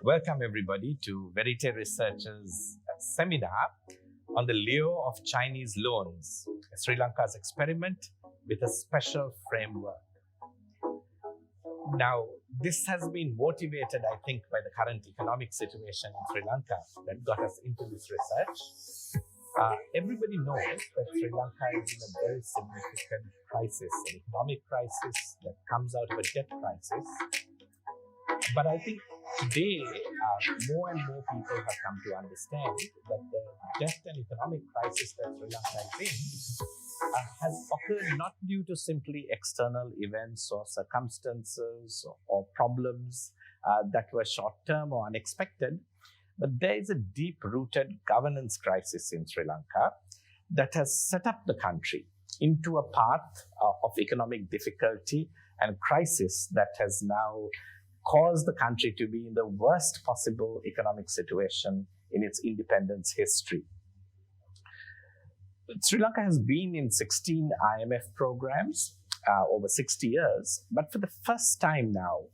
Welcome everybody to Verité Research's seminar on the lure of Chinese loans, Sri Lanka's experiment with a special framework. Now, this has been motivated, I think, by the current economic situation in Sri Lanka that got us into this research. Everybody knows that Sri Lanka is in a very significant crisis, an economic crisis that comes out of a debt crisis. But I think today, more and more people have come to understand that the debt and economic crisis that Sri Lanka is in has occurred not due to simply external events or circumstances or problems that were short-term or unexpected, but there is a deep-rooted governance crisis in Sri Lanka that has set up the country into a path of economic difficulty and crisis that has now caused the country to be in the worst possible economic situation in its independence history. Sri Lanka has been in 16 IMF programs over 60 years, but for the first time now,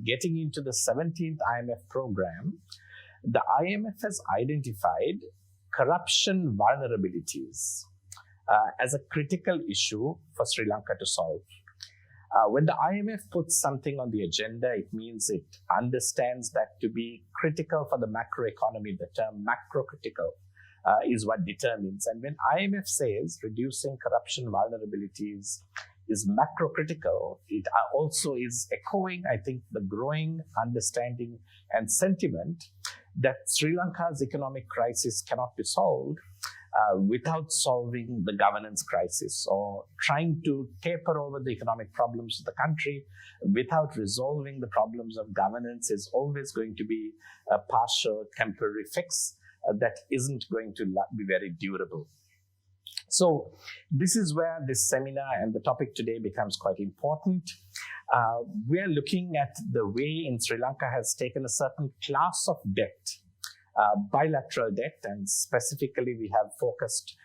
getting into the 17th IMF program, the IMF has identified corruption vulnerabilities as a critical issue for Sri Lanka to solve. When the IMF puts something on the agenda, it means it understands that to be critical for the macroeconomy. The term macrocritical is what determines. And when IMF says reducing corruption vulnerabilities is macrocritical, it also is echoing, I think, the growing understanding and sentiment that Sri Lanka's economic crisis cannot be solved without solving the governance crisis, or trying to paper over the economic problems of the country without resolving the problems of governance is always going to be a partial, temporary fix that isn't going to be very durable. So this is where this seminar and the topic today becomes quite important. We're looking at the way in Sri Lanka has taken a certain class of debt, bilateral debt, and specifically we have focused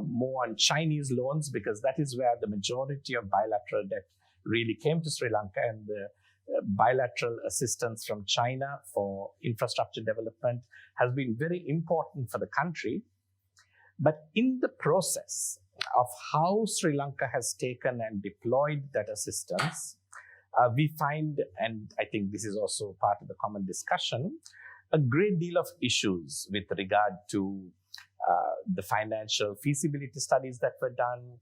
more on Chinese loans because that is where the majority of bilateral debt really came to Sri Lanka, and the bilateral assistance from China for infrastructure development has been very important for the country. But in the process of how Sri Lanka has taken and deployed that assistance, we find, and I think this is also part of the common discussion, a great deal of issues with regard to the financial feasibility studies that were done,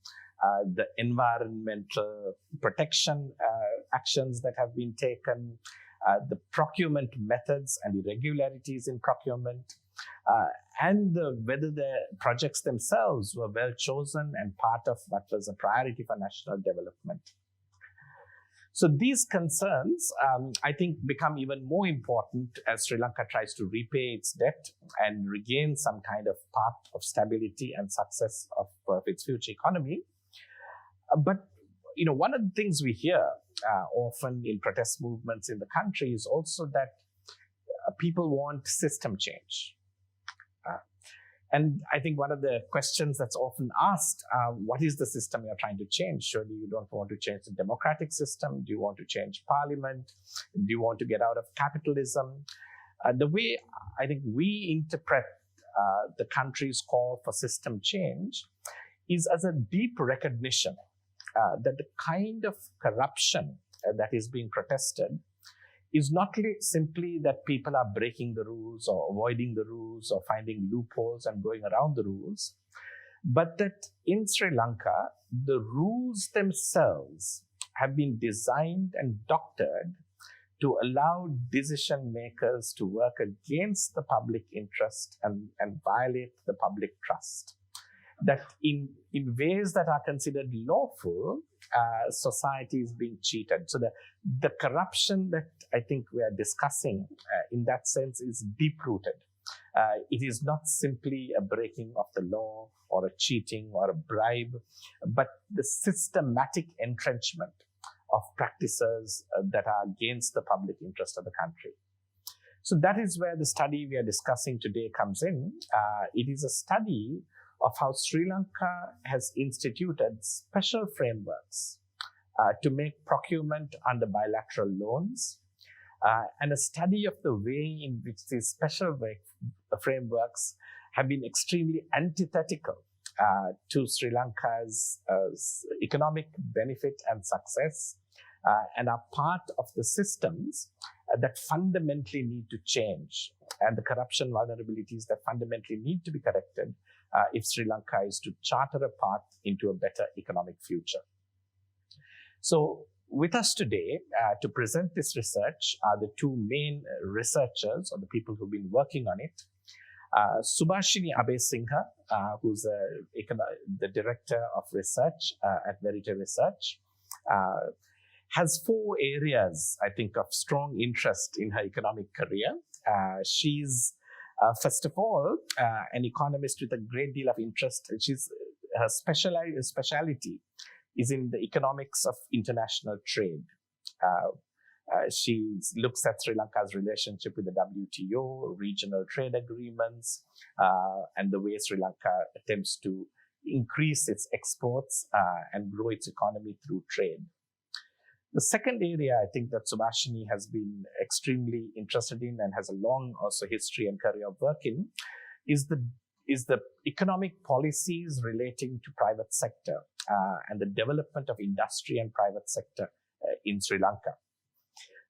the environmental protection actions that have been taken, the procurement methods and irregularities in procurement, and whether the projects themselves were well chosen and part of what was a priority for national development. So these concerns, I think, become even more important as Sri Lanka tries to repay its debt and regain some kind of path of stability and success of its future economy. But one of the things we hear often in protest movements in the country is also that people want system change. And I think one of the questions that's often asked, what is the system you're trying to change? Surely you don't want to change the democratic system. Do you want to change parliament? Do you want to get out of capitalism? The way I think we interpret the country's call for system change is as a deep recognition that the kind of corruption that is being protested is not simply that people are breaking the rules or avoiding the rules or finding loopholes and going around the rules, but that in Sri Lanka, the rules themselves have been designed and doctored to allow decision makers to work against the public interest and violate the public trust. That in ways that are considered lawful, society is being cheated. So the corruption that I think we are discussing in that sense is deep-rooted. It is not simply a breaking of the law or a cheating or a bribe, but the systematic entrenchment of practices that are against the public interest of the country. So that is where the study we are discussing today comes in. It is a study of how Sri Lanka has instituted special frameworks to make procurement under bilateral loans, and a study of the way in which these special frameworks have been extremely antithetical to Sri Lanka's economic benefit and success, and are part of the systems that fundamentally need to change, and the corruption vulnerabilities that fundamentally need to be corrected if Sri Lanka is to charter a path into a better economic future. So with us today to present this research are the two main researchers, or the people who've been working on it. Subhashini Abesinghe, who's the director of research at Verité Research, has 4 areas, I think, of strong interest in her economic career. She's, first of all, an economist with a great deal of interest. Her specialty is in the economics of international trade. She looks at Sri Lanka's relationship with the WTO, regional trade agreements, and the way Sri Lanka attempts to increase its exports and grow its economy through trade. The second area I think that Subhashini has been extremely interested in and has a long also history and career of work in is the economic policies relating to private sector and the development of industry and private sector in Sri Lanka.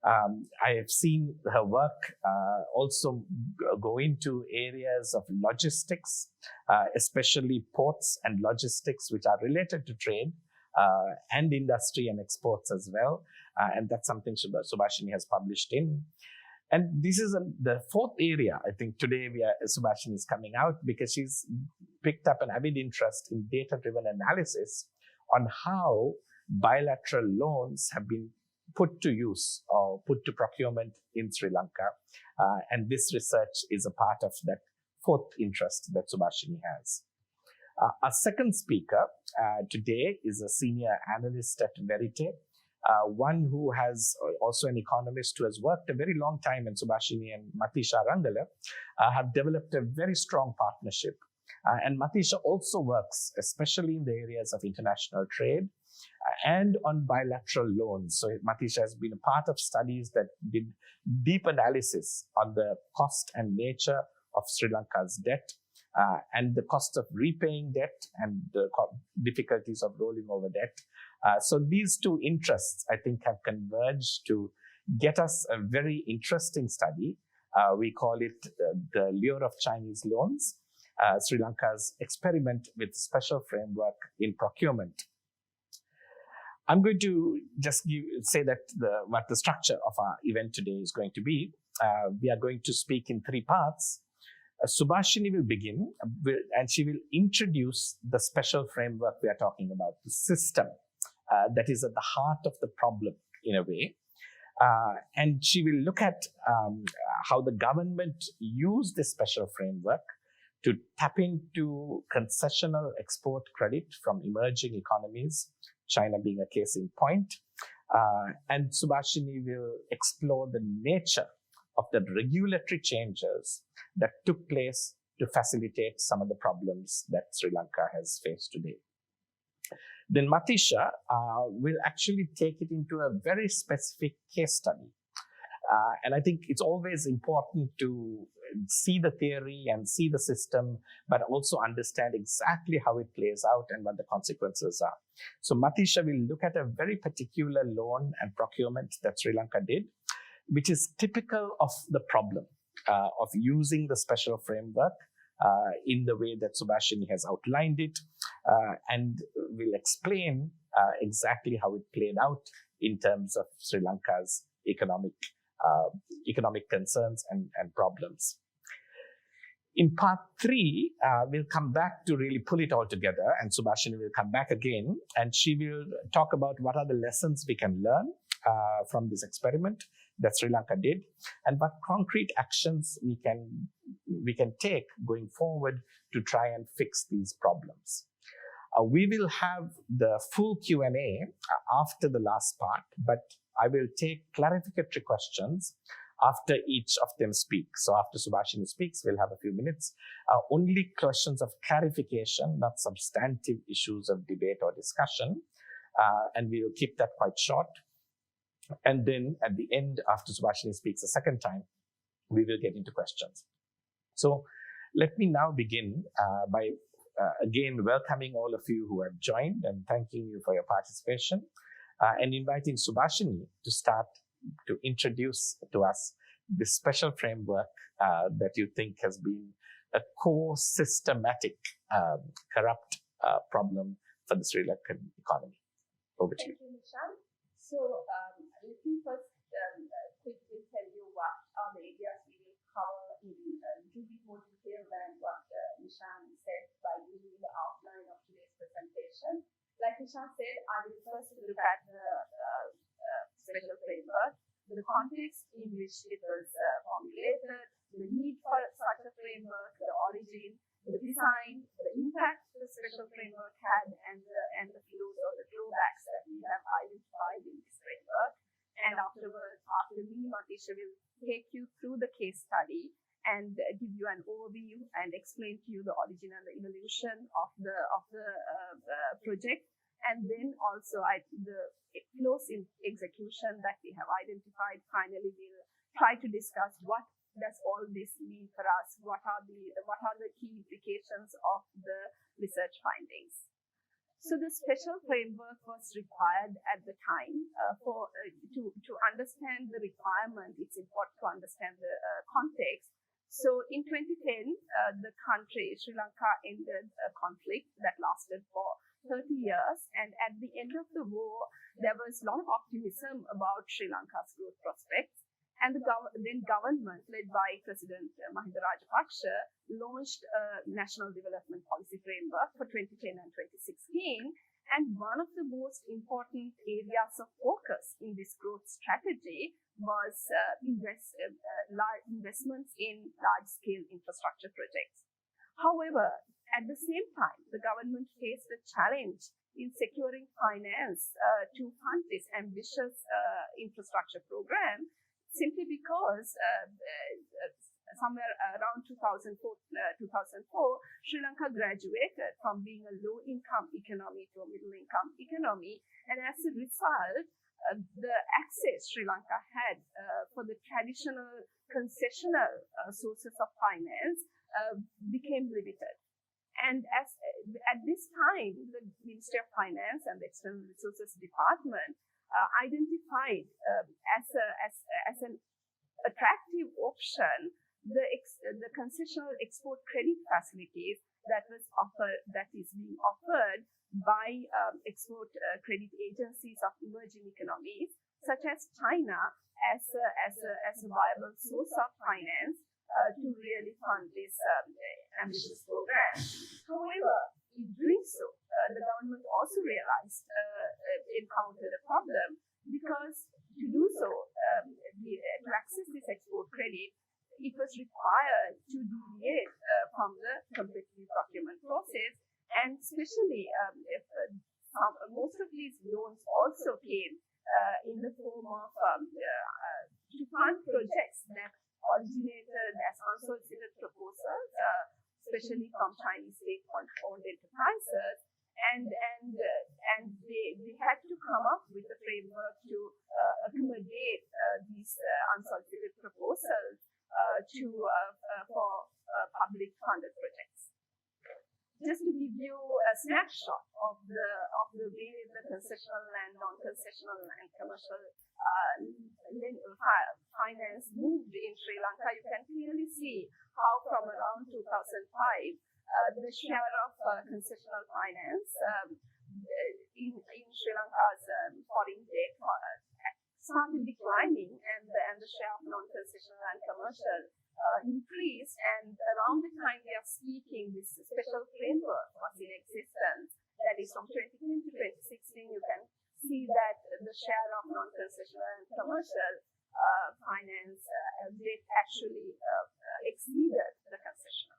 I have seen her work also go into areas of logistics, especially ports and logistics, which are related to trade and industry and exports as well. And that's something Subhashini has published in. And this is the fourth area, I think today Subhashini is coming out because she's picked up an avid interest in data-driven analysis on how bilateral loans have been put to use or put to procurement in Sri Lanka. And this research is a part of that fourth interest that Subhashini has. Our second speaker today is a senior analyst at Verité, one who has also an economist who has worked a very long time, and Subhashini and Matisha Rangala have developed a very strong partnership. And Matisha also works, especially in the areas of international trade and on bilateral loans. So Matisha has been a part of studies that did deep analysis on the cost and nature of Sri Lanka's debt, and the cost of repaying debt and the difficulties of rolling over debt. So these two interests, I think, have converged to get us a very interesting study. We call it the Lure of Chinese Loans, Sri Lanka's experiment with special framework in procurement. I'm going to just say that what the structure of our event today is going to be. We are going to speak in 3 parts. Subhashini will begin, and she will introduce the special framework we are talking about, the system that is at the heart of the problem in a way. And she will look at how the government used this special framework to tap into concessional export credit from emerging economies, China being a case in point. And Subhashini will explore the nature of the regulatory changes that took place to facilitate some of the problems that Sri Lanka has faced today. Then Matisha will actually take it into a very specific case study. And I think it's always important to see the theory and see the system, but also understand exactly how it plays out and what the consequences are. So Matisha will look at a very particular loan and procurement that Sri Lanka did, which is typical of the problem of using the special framework in the way that Subhashini has outlined it, and will explain exactly how it played out in terms of Sri Lanka's economic concerns and problems. In part 3, we'll come back to really pull it all together, and Subhashini will come back again, and she will talk about what are the lessons we can learn from this experiment that Sri Lanka did, and what concrete actions we can take going forward to try and fix these problems. We will have the full Q&A after the last part, but I will take clarificatory questions after each of them speaks. So after Subhashini speaks, we'll have a few minutes. Only questions of clarification, not substantive issues of debate or discussion. and we will keep that quite short. And then at the end, after Subhashini speaks a second time, we will get into questions. So let me now begin by again welcoming all of you who have joined and thanking you for your participation, and inviting Subhashini to start to introduce to us this special framework that you think has been a core systematic corrupt problem for the Sri Lankan economy. Over to you. Thank you, Nishan. So let me first quickly tell you what are the areas we will cover in a little bit more detail than what Nishan said by giving the outline of today's presentation. Like Nishan said, I will first look at the special framework, the context in which it was formulated, the need for such a framework, the origin, the design, the impact the special framework had, and the flows or the drawbacks that we have identified in this framework. And afterwards, after me, Matisha will take you through the case study and give you an overview and explain to you the origin and the evolution of the project. And then also the flows in execution that we have identified. Finally, we'll try to discuss what does all this mean for us? What are the key implications of the research findings? So the special framework was required at the time to understand the requirement. It's important to understand the context. So in 2010, the country, Sri Lanka, ended a conflict that lasted for 30 years. And at the end of the war, there was a lot of optimism about Sri Lanka's growth prospects. And the then government, led by President Mahinda Rajapaksa, launched a National Development Policy Framework for 2010 and 2016. And one of the most important areas of focus in this growth strategy was investments in large-scale infrastructure projects. However, at the same time, the government faced a challenge in securing finance to fund this ambitious infrastructure program, simply because somewhere around 2004, Sri Lanka graduated from being a low-income economy to a middle-income economy. And as a result, the access Sri Lanka had for the traditional concessional sources of finance became limited. And at this time, the Ministry of Finance and the External Resources Department identified as an attractive option the concessional export credit facilities that is being offered by export credit agencies of emerging economies such as China as a viable source of finance to really fund this ambitious program. However, in doing so, the government also realized encountered a problem, because to do so, to access this export credit, it was required to deviate from the competitive procurement process, and especially most of these loans also came in the form of to fund projects that originated as unsolicited proposals, especially from Chinese state-owned enterprises, and they had to come up with a framework to accommodate these unsolicited proposals for public funded projects. Just to give you a snapshot of the way the concessional and non-concessional and commercial finance moved in Sri Lanka, you can clearly see how from around 2005, the share of concessional finance in Sri Lanka's foreign debt started declining, and the share of non-concessional and commercial increased. And around the time we are speaking, this special framework was in existence. That is from 2010 to 2016. You can see that the share of non-concessional and commercial finance debt actually exceeded the concessional.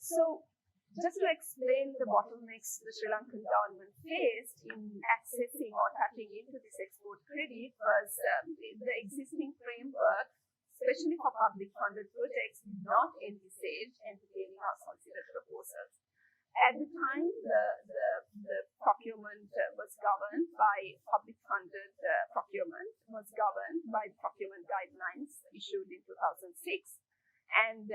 So, just to explain the bottlenecks the Sri Lankan government faced in accessing or tapping into this export credit was the existing framework, especially for public funded projects, did not envisage entertaining unsolicited proposals. At the time, the procurement was governed by public funded procurement, was governed by procurement guidelines issued in 2006. And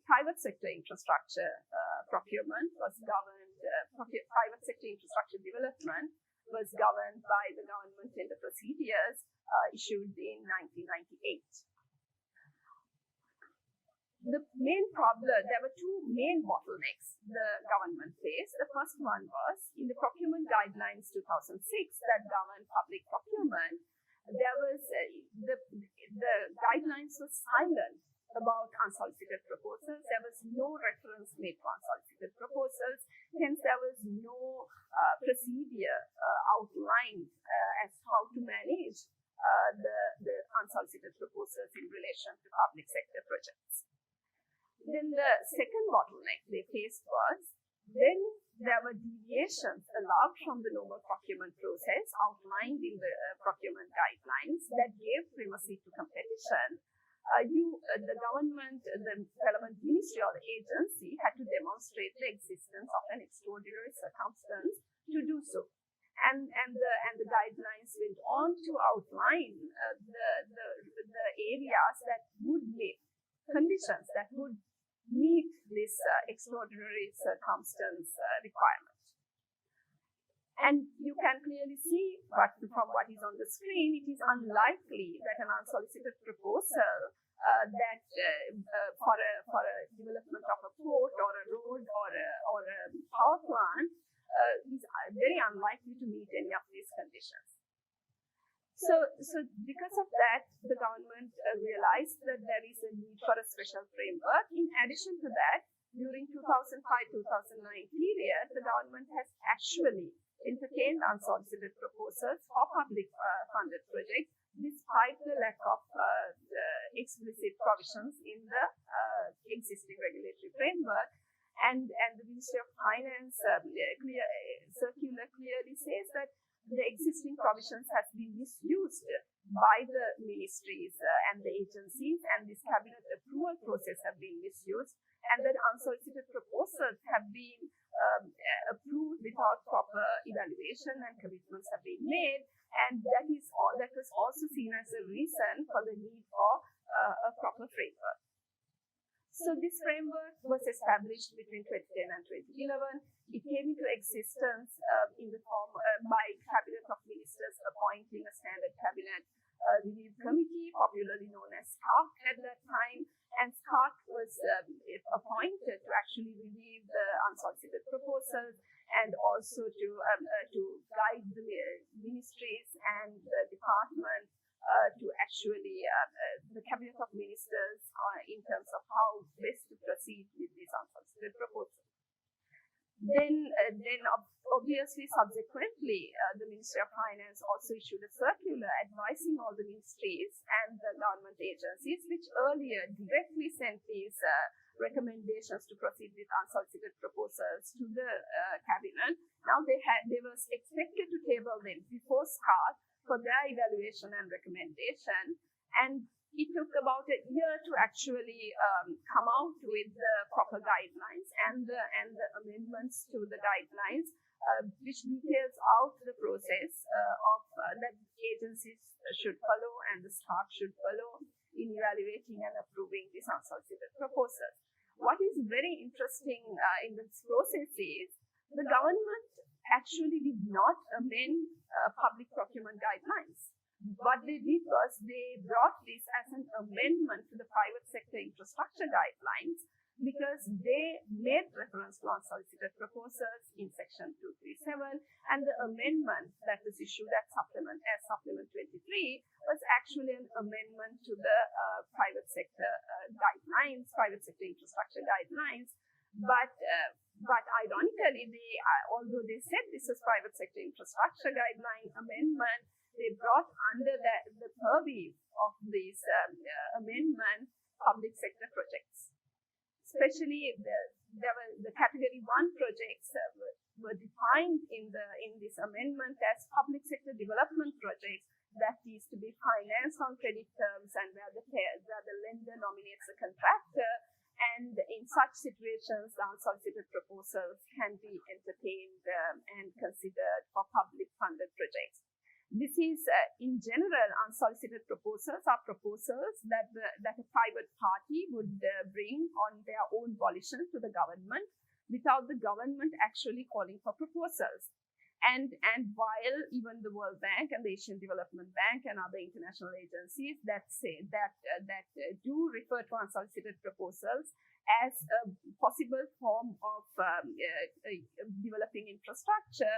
private sector infrastructure procurement was governed, private sector infrastructure development was governed by the government tender procedures issued in 1998. The main problem, there were two main bottlenecks the government faced. The first one was in the procurement guidelines 2006 that governed public procurement. There was the guidelines were silent about unsolicited proposals. There was no reference made to unsolicited proposals. Hence, there was no procedure outlined as how to manage the unsolicited proposals in relation to public sector projects. Then the second bottleneck they faced was when there were deviations allowed from the normal procurement process outlined in the procurement guidelines that gave primacy to competition. The government, the relevant ministry or the agency had to demonstrate the existence of an extraordinary circumstance to do so. And the guidelines went on to outline the areas that would meet conditions that would meet this extraordinary circumstance requirement. And you can clearly see, but from what is on the screen, it is unlikely that an unsolicited proposal that for a development of a port or a road or a power plant is very unlikely to meet any of these conditions. So because of that, the government realized that there is a need for a special framework. In addition to that, during 2005-2009 period, the government has actually entertained unsolicited proposals for public funded projects despite the lack of explicit provisions in the existing regulatory framework. And the Ministry of Finance circular clearly says that the existing provisions has been misused by the ministries and the agencies, and this cabinet approval process have been misused, and that unsolicited proposals have been approved without proper evaluation and commitments have been made, and that was also seen as a reason for the need for a proper framework. So this framework was established between 2010 and 2011. It came into existence in the form by Cabinet of Ministers appointing a standard cabinet review committee, popularly known as SCARC at that time. And SCARC was appointed to actually review the unsolicited proposals and also to guide the ministries and the department to actually the Cabinet of Ministers in terms of how best to proceed with these unsolicited proposals. Then obviously, subsequently, the Ministry of Finance also issued a circular advising all the ministries and the government agencies, which earlier directly sent these recommendations to proceed with unsolicited proposals to the cabinet. Now they were expected to table them before SCARC for their evaluation and recommendation, and it took about a year to actually come out with the proper guidelines and the amendments to the guidelines, which details out the process of that agencies should follow and the staff should follow in evaluating and approving these unsolicited proposals. What is very interesting in this process is the government actually did not amend public procurement guidelines. What they did was they brought this as an amendment to the private sector infrastructure guidelines because they made reference to unsolicited proposals in section 237, and the amendment that was issued as supplement 23 was actually an amendment to the private sector guidelines, private sector infrastructure guidelines. But ironically, although they said this was private sector infrastructure guideline amendment, they brought under the purview of this amendment public sector projects. Especially the category 1 projects were defined in this amendment as public sector development projects that is to be financed on credit terms and where the lender nominates a contractor, And in such situations, the unsolicited proposals can be entertained and considered for public funded projects. This is, in general, unsolicited proposals are proposals that a private party would bring on their own volition to the government without the government actually calling for proposals. And while even the World Bank and the Asian Development Bank and other international agencies that say that do refer to unsolicited proposals as a possible form of developing infrastructure,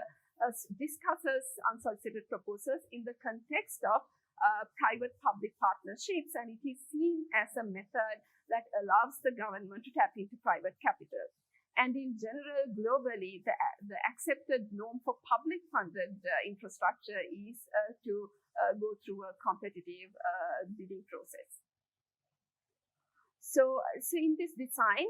discusses unsolicited proposals in the context of private-public partnerships, and it is seen as a method that allows the government to tap into private capital. And in general, globally, the accepted norm for public-funded infrastructure is to go through a competitive bidding process. So in this design,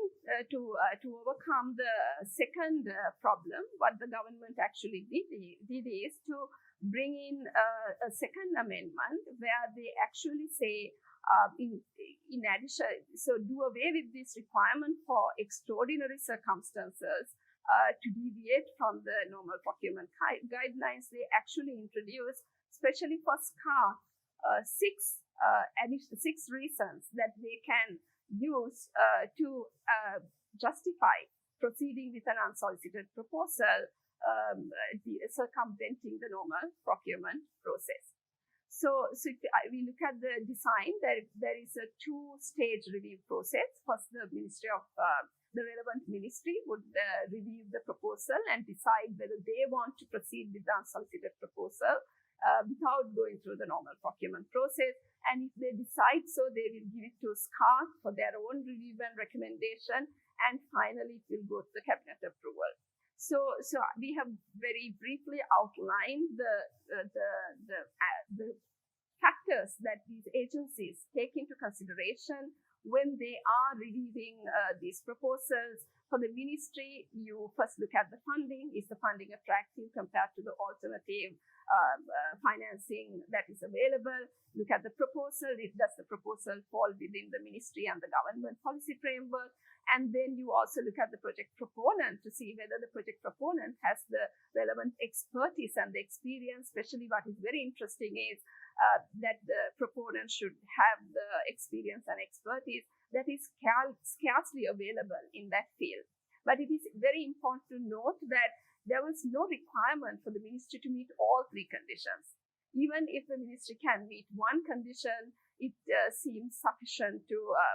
to overcome the second problem, what the government actually did is to bring in a second amendment where they actually say, in addition, so do away with this requirement for extraordinary circumstances to deviate from the normal procurement guidelines. They actually introduce, especially for SCAR, six reasons that they can use to justify proceeding with an unsolicited proposal, circumventing the normal procurement process. So if we look at the design, there is a two-stage review process. First, the relevant ministry would review the proposal and decide whether they want to proceed with the unsolicited proposal without going through the normal procurement process. And if they decide so, they will give it to SCAR for their own review and recommendation, and finally it will go to the cabinet approval. So we have very briefly outlined the factors that these agencies take into consideration when they are reviewing these proposals. For the ministry, you first look at the funding. Is the funding attractive compared to the alternative financing that is available? Look at the proposal. Does the proposal fall within the ministry and the government policy framework? And then you also look at the project proponent to see whether the project proponent has the relevant expertise and the experience. Especially what is very interesting is that the proponent should have the experience and expertise that is scarcely available in that field. But it is very important to note that there was no requirement for the ministry to meet all three conditions. Even if the ministry can meet one condition, it seems sufficient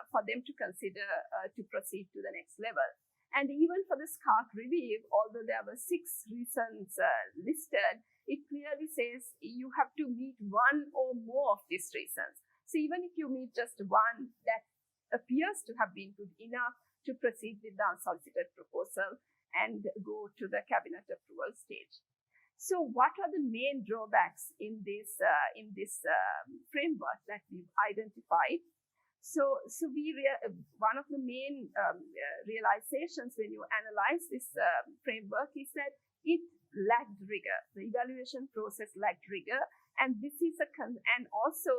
for them to consider to proceed to the next level. And even for the SCAR review, although there were 6 reasons listed, it clearly says you have to meet one or more of these reasons. So even if you meet just one, that appears to have been good enough to proceed with the unsolicited proposal and go to the cabinet approval stage. So what are the main drawbacks in this framework that we've identified? So one of the main realizations when you analyze this framework is that it lacked rigor. The evaluation process lacked rigor, and this is and also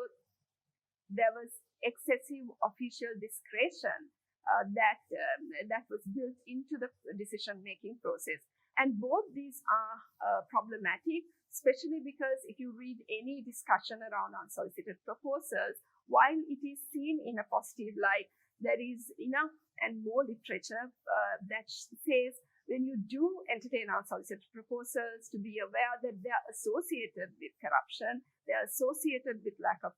there was excessive official discretion that was built into the decision-making process. And both these are problematic, especially because if you read any discussion around unsolicited proposals, while it is seen in a positive light, there is enough and more literature that says when you do entertain unsolicited proposals, to be aware that they are associated with corruption, they are associated with lack of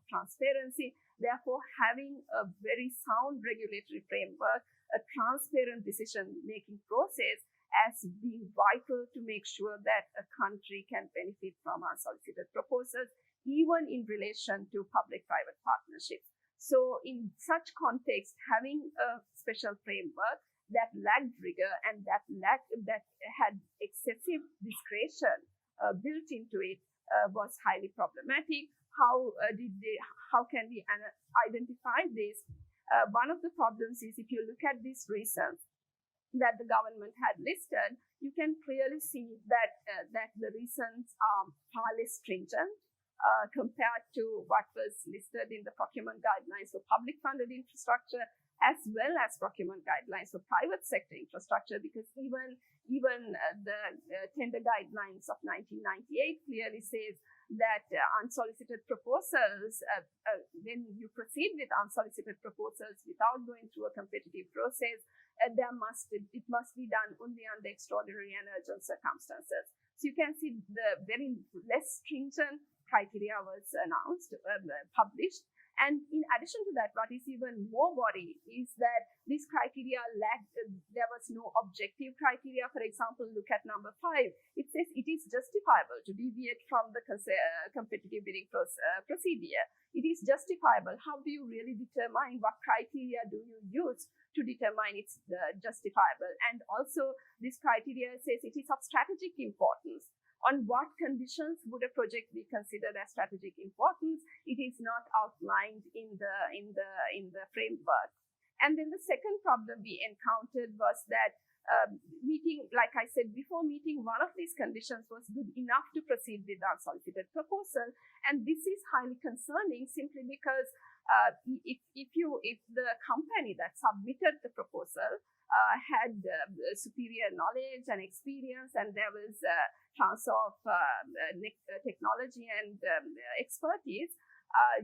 transparency. Therefore, having a very sound regulatory framework, a transparent decision-making process, as being vital to make sure that a country can benefit from unsolicited proposals, even in relation to public-private partnerships. So in such context, having a special framework that lacked rigor and that had excessive discretion built into it was highly problematic. How can we identify this? One of the problems is if you look at these reasons that the government had listed, you can clearly see that the reasons are far less stringent compared to what was listed in the procurement guidelines for public funded infrastructure, as well as procurement guidelines for private sector infrastructure, because even the tender guidelines of 1998 clearly says that unsolicited proposals, when you proceed with unsolicited proposals without going through a competitive process, it must be done only under extraordinary and urgent circumstances. So you can see the very less stringent criteria was announced, published. And in addition to that, what is even more worrying is that these criteria lacked, there was no objective criteria. For example, look at number 5. It says it is justifiable to deviate from the competitive bidding procedure. It is justifiable. How do you really determine what criteria do you use to determine it's justifiable? And also, this criteria says it is of strategic importance. On what conditions would a project be considered as strategic importance? It is not outlined in the framework. And then the second problem we encountered was that meeting, like I said before, meeting one of these conditions was good enough to proceed with the unsolicited proposal. And this is highly concerning simply because if the company that submitted the proposal had superior knowledge and experience, and there was transfer of technology and expertise,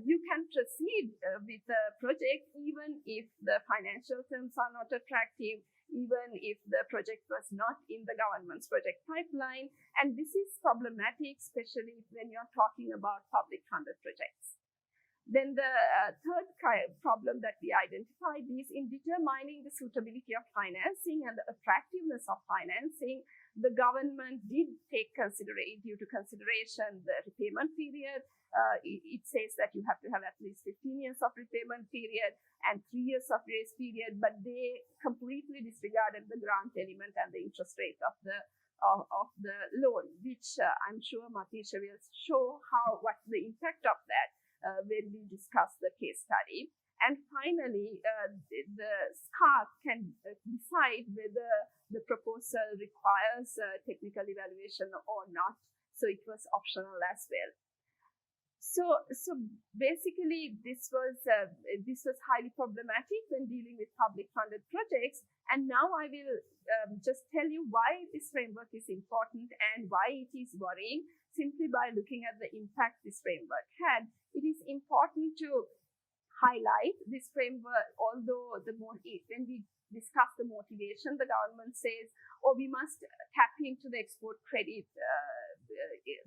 you can proceed with the project even if the financial terms are not attractive, even if the project was not in the government's project pipeline. And this is problematic, especially when you're talking about public funded projects. Then the third problem that we identified is in determining the suitability of financing and the attractiveness of financing, the government did take due to consideration the repayment period. It says that you have to have at least 15 years of repayment period and 3 years of grace period, but they completely disregarded the grant element and the interest rate of the loan, which I'm sure Matisha will show what the impact of that when we discuss the case study. And finally, the SCARC can decide whether the proposal requires technical evaluation or not. So it was optional as well. So basically, this was highly problematic when dealing with public funded projects. And now I will just tell you why this framework is important and why it is worrying. Simply by looking at the impact this framework had, it is important to highlight this framework. Although when we discuss the motivation, the government says, we must tap into the export credit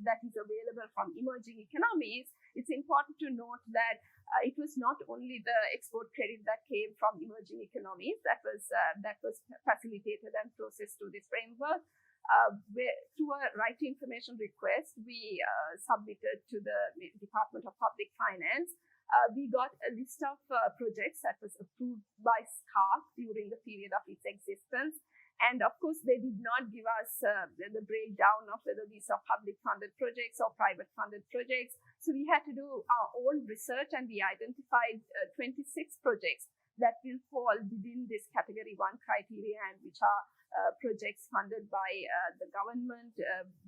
that is available from emerging economies. It's important to note that it was not only the export credit that came from emerging economies that was facilitated and processed through this framework. Through a right to information request we submitted to the Department of Public Finance, we got a list of projects that was approved by SCARC during the period of its existence. And of course, they did not give us the breakdown of whether these are public funded projects or private funded projects. So we had to do our own research, and we identified 26 projects that will fall within this category 1 criteria, and which are projects funded by the government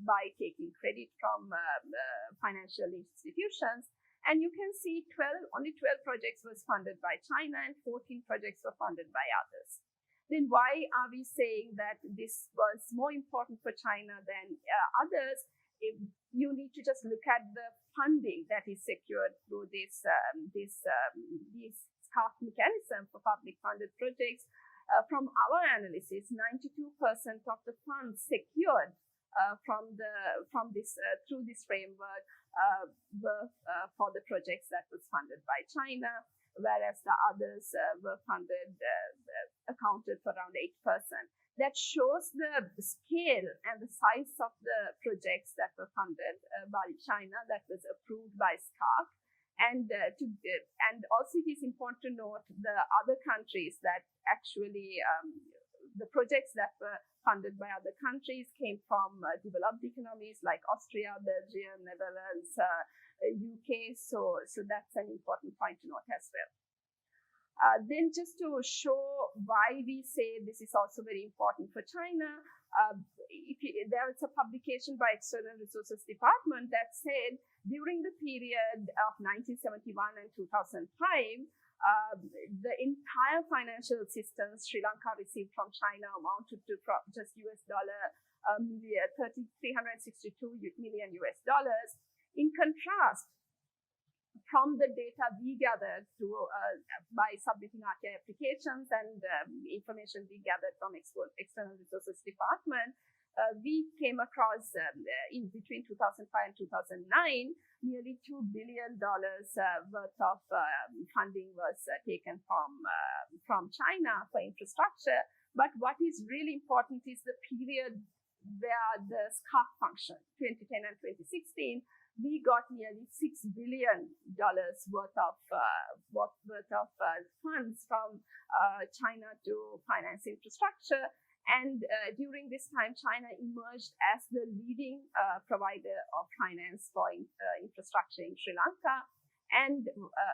by taking credit from financial institutions. And you can see only 12 projects was funded by China and 14 projects were funded by others. Then why are we saying that this was more important for China than others? You need to just look at the funding that is secured through this SCARC mechanism for public funded projects. From our analysis, 92% of the funds secured through this framework were for the projects that was funded by China, whereas the others were accounted for around 8%. That shows the scale and the size of the projects that were funded by China that was approved by SCARC. And also it is important to note the other countries that actually, the projects that were funded by other countries came from developed economies like Austria, Belgium, Netherlands, UK. So that's an important point to note as well. Then just to show why we say this is also very important for China, there is a publication by External Resources Department that said during the period of 1971 and 2005, the entire financial assistance Sri Lanka received from China amounted to just US dollar 362 million US dollars. In contrast, from the data we gathered by submitting RTI applications and information we gathered from External Resources Department, we came across in between 2005 and 2009, nearly $2 billion worth of funding was taken from China for infrastructure. But what is really important is the period where the SCARF function, 2010 and 2016, we got nearly $6 billion worth of funds from China to finance infrastructure. And during this time, China emerged as the leading provider of finance for infrastructure in Sri Lanka. And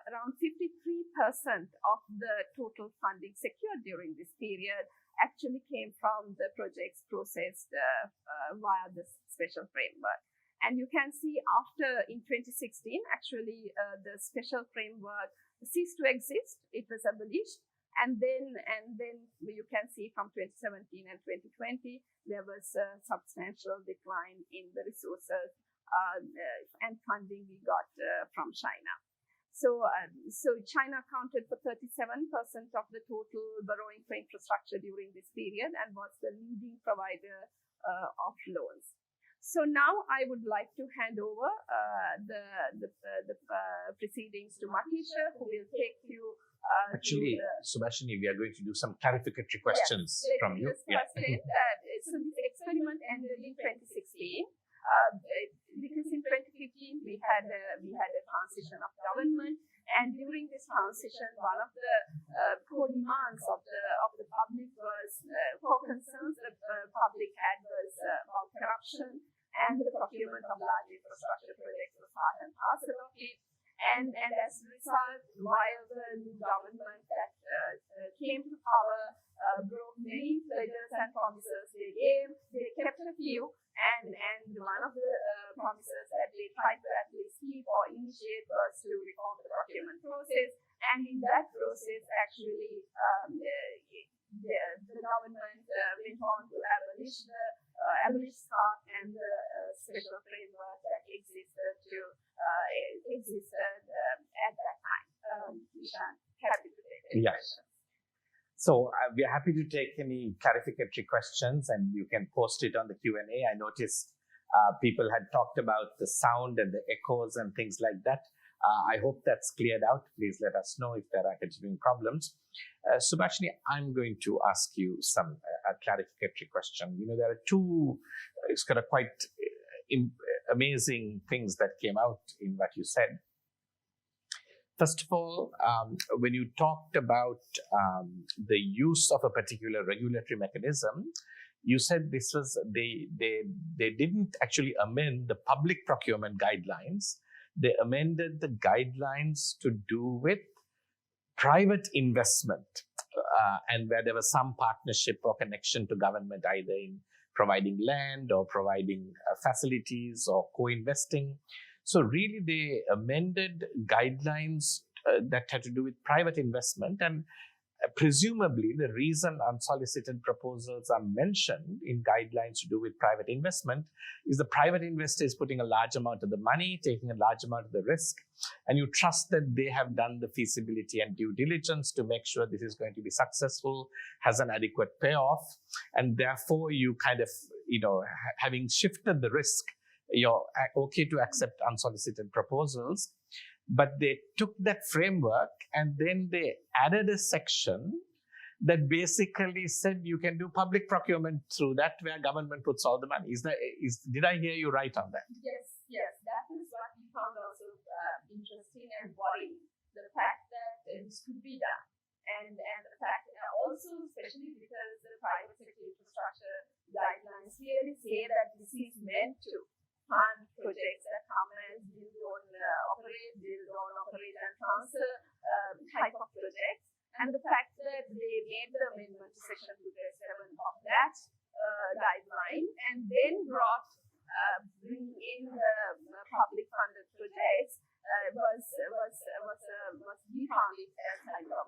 around 53% of the total funding secured during this period actually came from the projects processed via the special framework. And you can see after, in 2016, actually, the special framework ceased to exist. It was abolished. And then you can see from 2017 and 2020, there was a substantial decline in the resources and funding we got from China. So China accounted for 37% of the total borrowing for infrastructure during this period and was the leading provider of loans. So now I would like to hand over the proceedings to Matisha, who will take you Actually, Subhashini, we are going to do some clarificatory questions from you. So this experiment ended in 2016. Because in 2015 we had a transition of government, and during this transition, one of the core demands of the public was core concerns the public had was about corruption, and the procurement of large infrastructure projects was part and parcel of it. And as a result, while the new government that came to power broke many pledges and promises they kept a few, and one of the promises that they tried to at least keep or initiate was to reform the procurement process. And in that process, actually, the government went on to abolish SCARF and the special framework that existed at that time. Ishan, happy to take any questions. So we are happy to take any clarificatory questions, and you can post it on the Q&A. I noticed people had talked about the sound and the echoes and things like that. I hope that's cleared out. Please let us know if there are continuing problems. Subhashini, I'm going to ask you some clarificatory question. You know, there are two quite amazing things that came out in what you said. First of all, when you talked about the use of a particular regulatory mechanism, you said this was they didn't actually amend the public procurement guidelines. They amended the guidelines to do with private investment, and where there was some partnership or connection to government, either in providing land or providing facilities or co-investing. So really, they amended guidelines that had to do with private investment, and presumably the reason unsolicited proposals are mentioned in guidelines to do with private investment is the private investor is putting a large amount of the money, taking a large amount of the risk, and you trust that they have done the feasibility and due diligence to make sure this is going to be successful, has an adequate payoff, and therefore you kind of, having shifted the risk, you're okay to accept unsolicited proposals. But they took that framework and then they added a section that basically said you can do public procurement through that, where government puts all the money. Did I hear you right on that? Yes. That is what we found also interesting and worrying. The fact that this could be done. And the fact also, especially because the private sector infrastructure guidelines clearly say that this is meant to fund projects that come as build, own, operate and transfer type of projects. And the fact that they made the amendment to Section 237 of that guideline and then bring in the public funded projects we found it as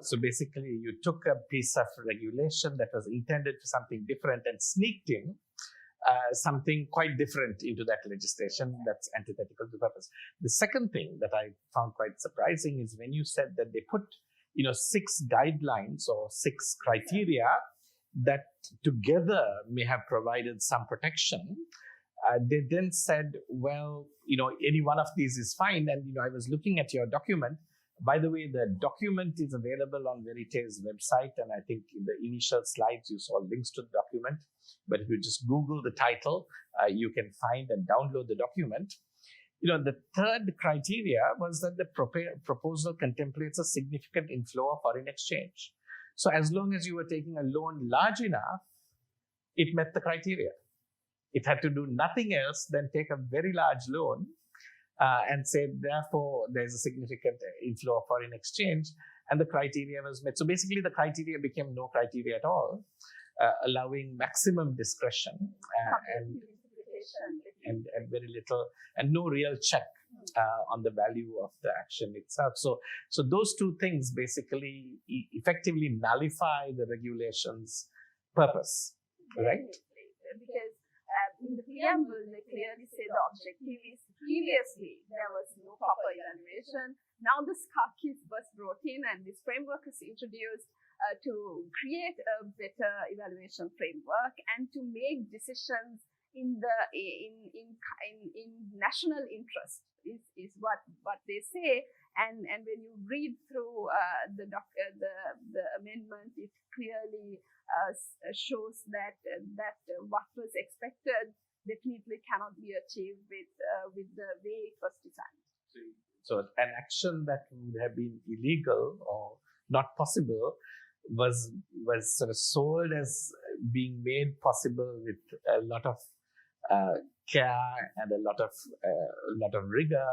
So basically, you took a piece of regulation that was intended for something different and sneaked in something quite different into that legislation that's antithetical to the purpose. The second thing that I found quite surprising is when you said that they put, 6 guidelines or 6 criteria that together may have provided some protection. They then said, well, any one of these is fine. And, I was looking at your document. By the way, the document is available on Verité's website. And I think in the initial slides, you saw links to the document. But if you just Google the title, you can find and download the document. The third criteria was that the proposal contemplates a significant inflow of foreign exchange. So as long as you were taking a loan large enough, it met the criteria. It had to do nothing else than take a very large loan and say, therefore, there's a significant inflow of foreign exchange, and the criteria was met. So basically, the criteria became no criteria at all, allowing maximum discretion and very little, and no real check on the value of the action itself. So those two things basically effectively nullify the regulation's purpose, right? Because in the preamble, they clearly say the objective is previously there was no proper evaluation. Now the SCARC was brought in and this framework is introduced to create a better evaluation framework and to make decisions in national interest is what they say. And when you read through the amendment, it clearly shows that what was expected definitely cannot be achieved with the way it was designed. So an action that would have been illegal or not possible was sort of sold as being made possible with a lot of care and a lot of rigor,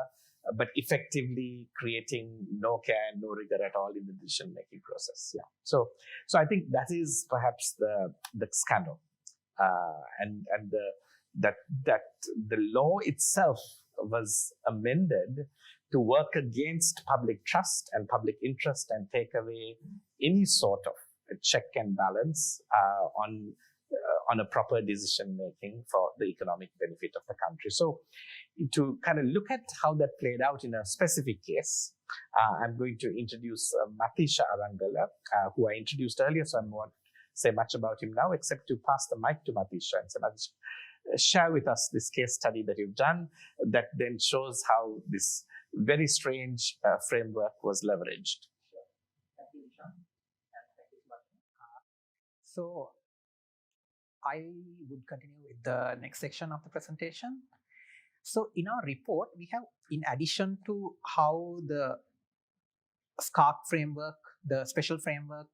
but effectively creating no care and no rigor at all in the decision-making process. Yeah. So I think that is perhaps the scandal, and that the law itself was amended to work against public trust and public interest and take away any sort of a check and balance on a proper decision making for the economic benefit of the country. So to kind of look at how that played out in a specific case, I'm going to introduce Matisha Arangala, who I introduced earlier, so I won't say much about him now, except to pass the mic to Matisha and say, Matisha, share with us this case study that you've done that then shows how this very strange framework was leveraged. Thank you, Ishan. And thank you so much. So I would continue with the next section of the presentation. So in our report, we have, in addition to how the SCARC framework, the special framework,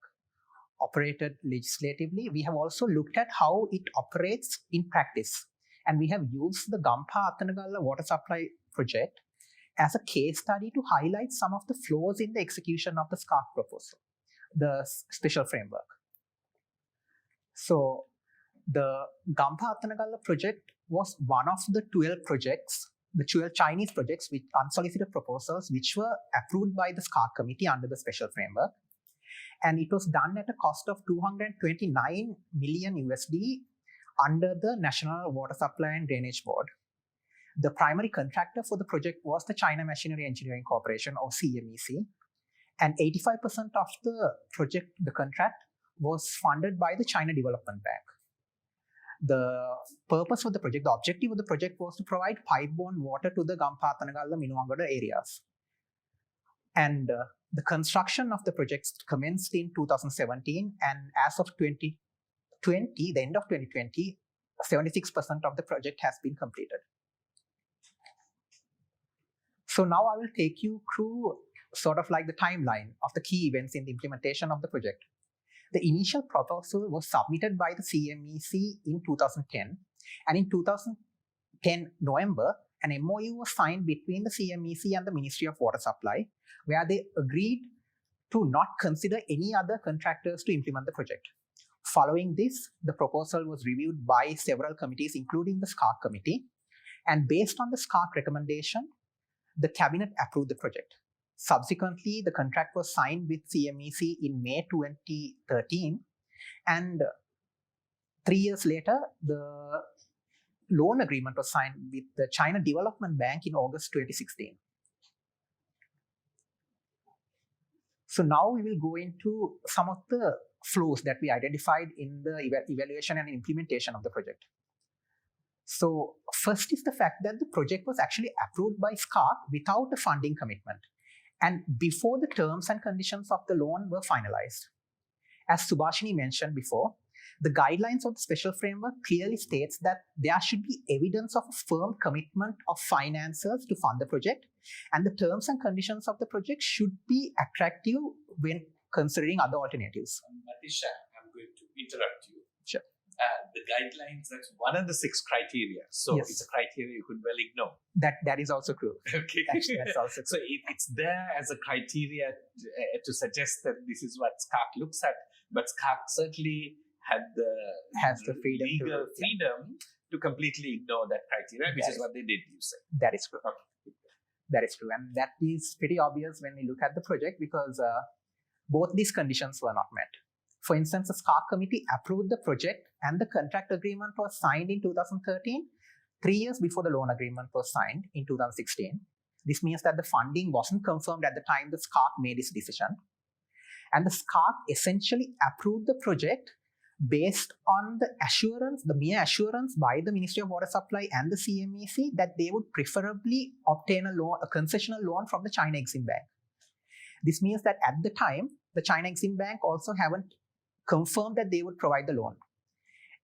operated legislatively, we have also looked at how it operates in practice. And we have used the Gampa Athanagalla water supply project as a case study to highlight some of the flaws in the execution of the SCARC proposal, the special framework. So the Gampa Athanagalla project was one of the 12 projects, the 12 Chinese projects with unsolicited proposals, which were approved by the SCARC committee under the special framework. And it was done at a cost of 229 million USD under the National Water Supply and Drainage Board. The primary contractor for the project was the China Machinery Engineering Corporation, or CMEC. And 85% of the project, the contract, was funded by the China Development Bank. The purpose of the project, the objective of the project was to provide pipe-borne water to the Gampa Athanagalla Minuangada areas. And the construction of the project commenced in 2017, and as of 2020, the end of 2020, 76% of the project has been completed. So now I will take you through sort of like the timeline of the key events in the implementation of the project. The initial proposal was submitted by the CMEC in 2010, and in 2010 November, an MOU was signed between the CMEC and the Ministry of Water Supply, where they agreed to not consider any other contractors to implement the project. Following this, the proposal was reviewed by several committees, including the SCARC committee, and based on the SCARC recommendation, the cabinet approved the project. Subsequently, the contract was signed with CMEC in May 2013, and 3 years later, the loan agreement was signed with the China Development Bank in August 2016. So now we will go into some of the flows that we identified in the evaluation and implementation of the project. So first is the fact that the project was actually approved by SCARC without a funding commitment and before the terms and conditions of the loan were finalized. As Subhashini mentioned before, the guidelines of the special framework clearly states that there should be evidence of a firm commitment of financiers to fund the project, and the terms and conditions of the project should be attractive when considering other alternatives. Matisha, I'm going to interrupt you. Sure. The guidelines, that's one of the 6 criteria. So Yes. It's a criteria you could well ignore. That is also true. Okay. That's also So it's there as a criteria to suggest that this is what SCARC looks at, but SCARC certainly has the freedom legal freedom to completely ignore that criteria, which is what they did, you say. That is true. Okay. That is true. And that is pretty obvious when we look at the project because both these conditions were not met. For instance, the SCARC committee approved the project and the contract agreement was signed in 2013, 3 years before the loan agreement was signed in 2016. This means that the funding wasn't confirmed at the time the SCARC made its decision. And the SCARC essentially approved the project based on the mere assurance by the Ministry of Water Supply and the CMEC that they would preferably obtain a concessional loan from the China Exim Bank. This means that at the time, the China Exim Bank also haven't confirmed that they would provide the loan.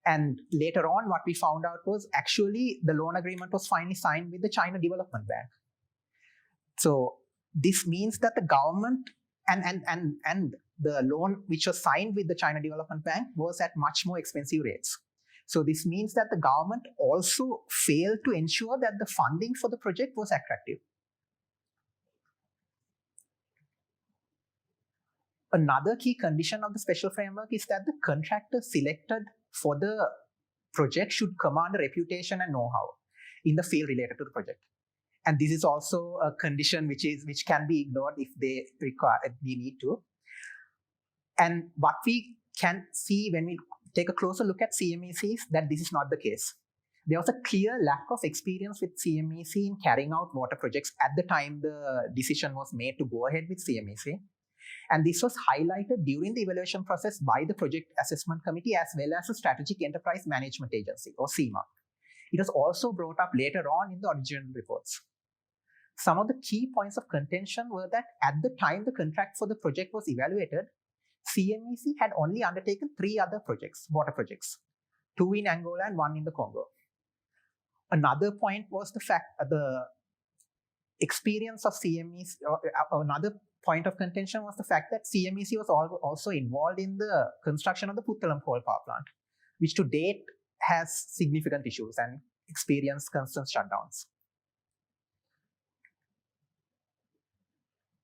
And later on, what we found out was actually the loan agreement was finally signed with the China Development Bank. So this means that the government and the loan which was signed with the China Development Bank was at much more expensive rates. So this means that the government also failed to ensure that the funding for the project was attractive. Another key condition of the special framework is that the contractor selected for the project should command a reputation and know-how in the field related to the project. And this is also a condition which can be ignored if we need to. And what we can see when we take a closer look at CMEC is that this is not the case. There was a clear lack of experience with CMEC in carrying out water projects at the time the decision was made to go ahead with CMEC. And this was highlighted during the evaluation process by the Project Assessment Committee as well as the Strategic Enterprise Management Agency, or SEMA. It was also brought up later on in the original reports. Some of the key points of contention were that at the time the contract for the project was evaluated, CMEC had only undertaken 3 other projects, water projects, 2 in Angola and 1 in the Congo. Another point was the experience of CMEC, another point of contention was the fact that CMEC was also involved in the construction of the Puttalam coal power plant, which to date has significant issues and experienced constant shutdowns.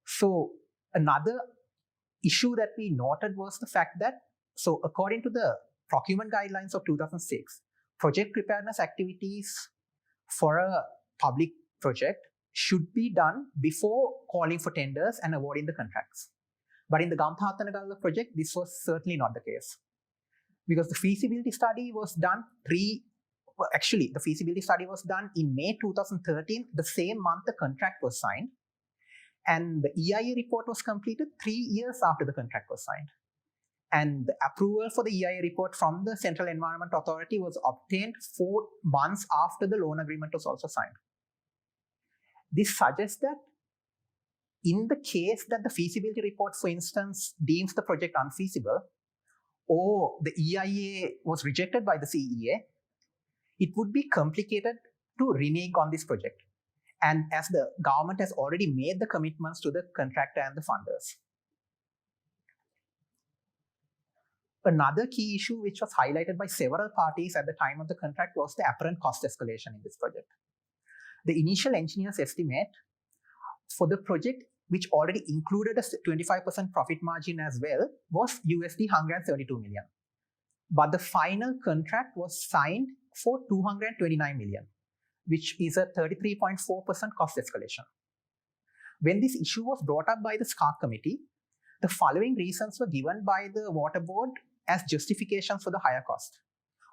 So another issue that we noted was the fact that, so according to the procurement guidelines of 2006, project preparedness activities for a public project should be done before calling for tenders and awarding the contracts. But in the Gamphathanagalla project, this was certainly not the case. Because the feasibility study was done the feasibility study was done in May 2013, the same month the contract was signed. And the EIA report was completed 3 years after the contract was signed. And the approval for the EIA report from the Central Environment Authority was obtained 4 months after the loan agreement was also signed. This suggests that in the case that the feasibility report, for instance, deems the project unfeasible, or the EIA was rejected by the CEA, it would be complicated to renege on this project. And as the government has already made the commitments to the contractor and the funders. Another key issue which was highlighted by several parties at the time of the contract was the apparent cost escalation in this project. The initial engineer's estimate for the project, which already included a 25% profit margin as well, was $172 million. But the final contract was signed for $229 million, which is a 33.4% cost escalation. When this issue was brought up by the SCARC committee, the following reasons were given by the water board as justifications for the higher cost.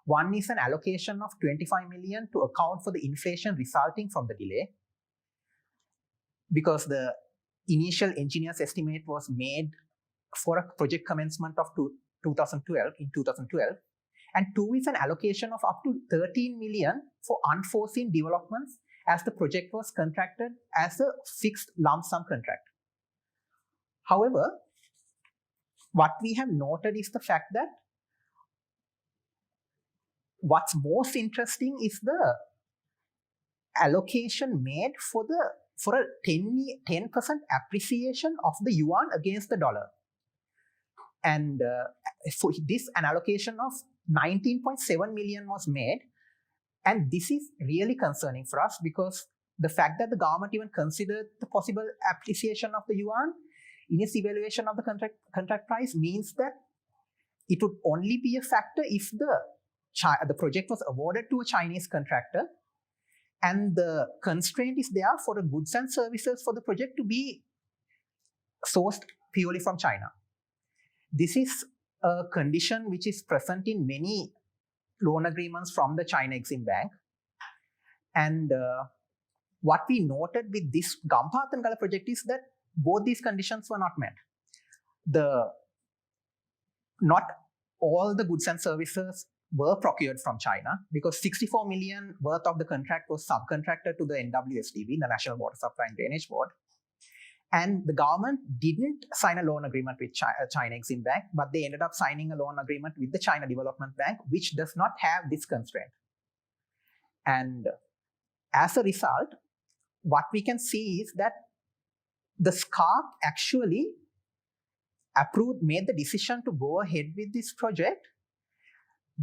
One is an allocation of 25 million to account for the inflation resulting from the delay, because the initial engineer's estimate was made for a project commencement of 2012. And two is an allocation of up to 13 million for unforeseen developments, as the project was contracted as a fixed lump sum contract. However, what we have noted is the fact that what's most interesting is the allocation made for a 10% appreciation of the yuan against the dollar. And for this, an allocation of 19.7 million was made. And this is really concerning for us, because the fact that the government even considered the possible appreciation of the yuan in its evaluation of the contract price means that it would only be a factor if the project was awarded to a Chinese contractor, and the constraint is there for the goods and services for the project to be sourced purely from China. This is a condition which is present in many loan agreements from the China Exim Bank. And what we noted with this Gampathangala project is that both these conditions were not met. Not all the goods and services were procured from China, because 64 million worth of the contract was subcontracted to the NWSDB, the National Water Supply and Drainage Board. And the government didn't sign a loan agreement with China Exim Bank, but they ended up signing a loan agreement with the China Development Bank, which does not have this constraint. And as a result, what we can see is that the SCARC actually made the decision to go ahead with this project,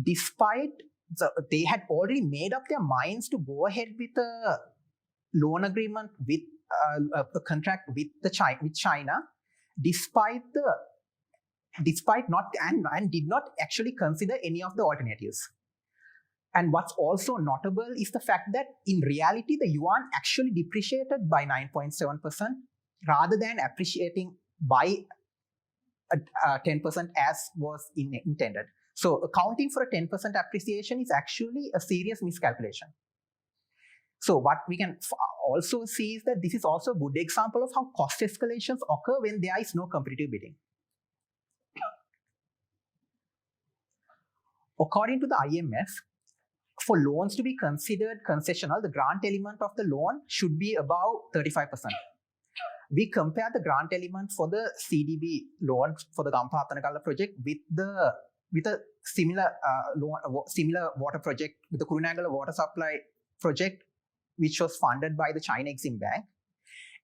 despite they had already made up their minds to go ahead with a loan agreement with a contract with China, despite not and did not actually consider any of the alternatives. And what's also notable is the fact that in reality the yuan actually depreciated by 9.7% rather than appreciating by 10% as was intended. So accounting for a 10% appreciation is actually a serious miscalculation. So what we can also see is that this is also a good example of how cost escalations occur when there is no competitive bidding. According to the IMF, for loans to be considered concessional, the grant element of the loan should be above 35%. We compare the grant element for the CDB loan for the Gampathangala project with a similar water project, with the Kurunegala water supply project, which was funded by the China Exim Bank.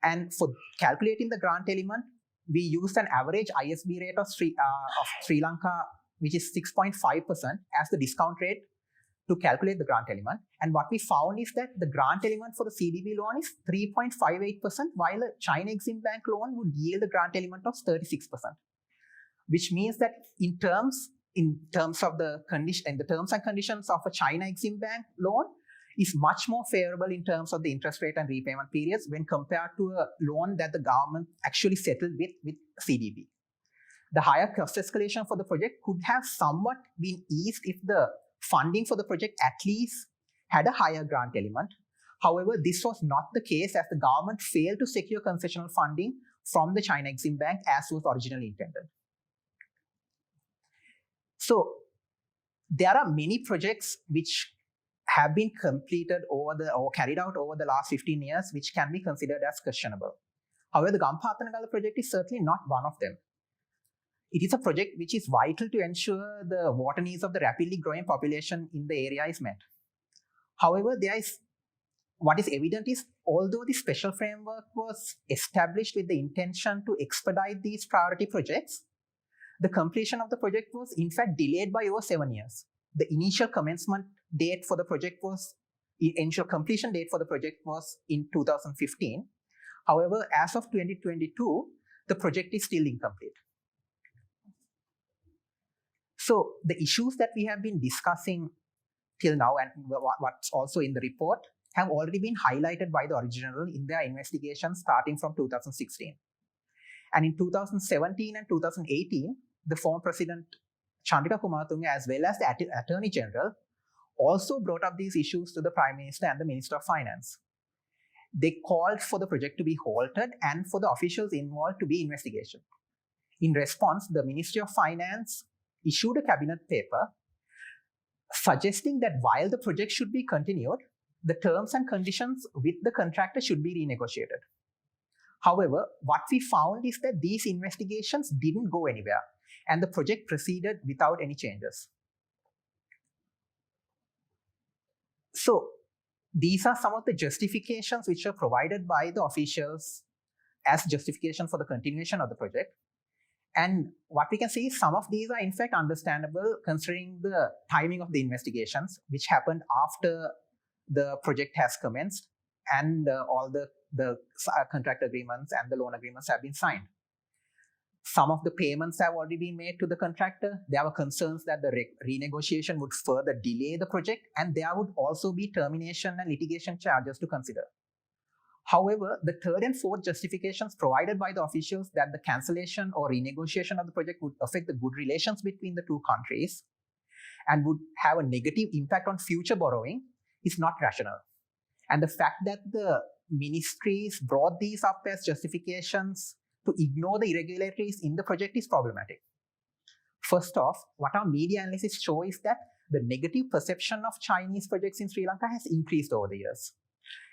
And for calculating the grant element, we used an average ISB rate of Sri Lanka, which is 6.5% as the discount rate to calculate the grant element. And what we found is that the grant element for the CDB loan is 3.58%, while a China Exim Bank loan would yield a grant element of 36%, which means that in terms of the condition and the terms and conditions of a China Exim Bank loan is much more favorable in terms of the interest rate and repayment periods when compared to a loan that the government actually settled with CDB. The higher cost escalation for the project could have somewhat been eased if the funding for the project at least had a higher grant element. However, this was not the case, as the government failed to secure concessional funding from the China Exim Bank as was originally intended. So there are many projects which have been completed or carried out over the last 15 years, which can be considered as questionable. However, the Gampathangala project is certainly not one of them. It is a project which is vital to ensure the water needs of the rapidly growing population in the area is met. However, what is evident is, although the special framework was established with the intention to expedite these priority projects, the completion of the project was in fact delayed by over 7 years. The initial completion date for the project was in 2015. However, as of 2022, the project is still incomplete. So the issues that we have been discussing till now, and what's also in the report, have already been highlighted by the original in their investigation starting from 2016. And in 2017 and 2018, the former President Chandrika Kumartunga, as well as the Attorney General, also brought up these issues to the Prime Minister and the Minister of Finance. They called for the project to be halted and for the officials involved to be investigated. In response, the Ministry of Finance issued a cabinet paper suggesting that while the project should be continued, the terms and conditions with the contractor should be renegotiated. However, what we found is that these investigations didn't go anywhere, and the project proceeded without any changes. So, these are some of the justifications which are provided by the officials as justification for the continuation of the project. And what we can see is some of these are in fact understandable considering the timing of the investigations, which happened after the project has commenced and all the contract agreements and the loan agreements have been signed. Some of the payments have already been made to the contractor. There were concerns that the renegotiation would further delay the project, and there would also be termination and litigation charges to consider. However, the third and fourth justifications provided by the officials that the cancellation or renegotiation of the project would affect the good relations between the two countries and would have a negative impact on future borrowing is not rational. And the fact that the ministries brought these up as justifications to ignore the irregularities in the project is problematic. First off, what our media analysis show is that the negative perception of Chinese projects in Sri Lanka has increased over the years.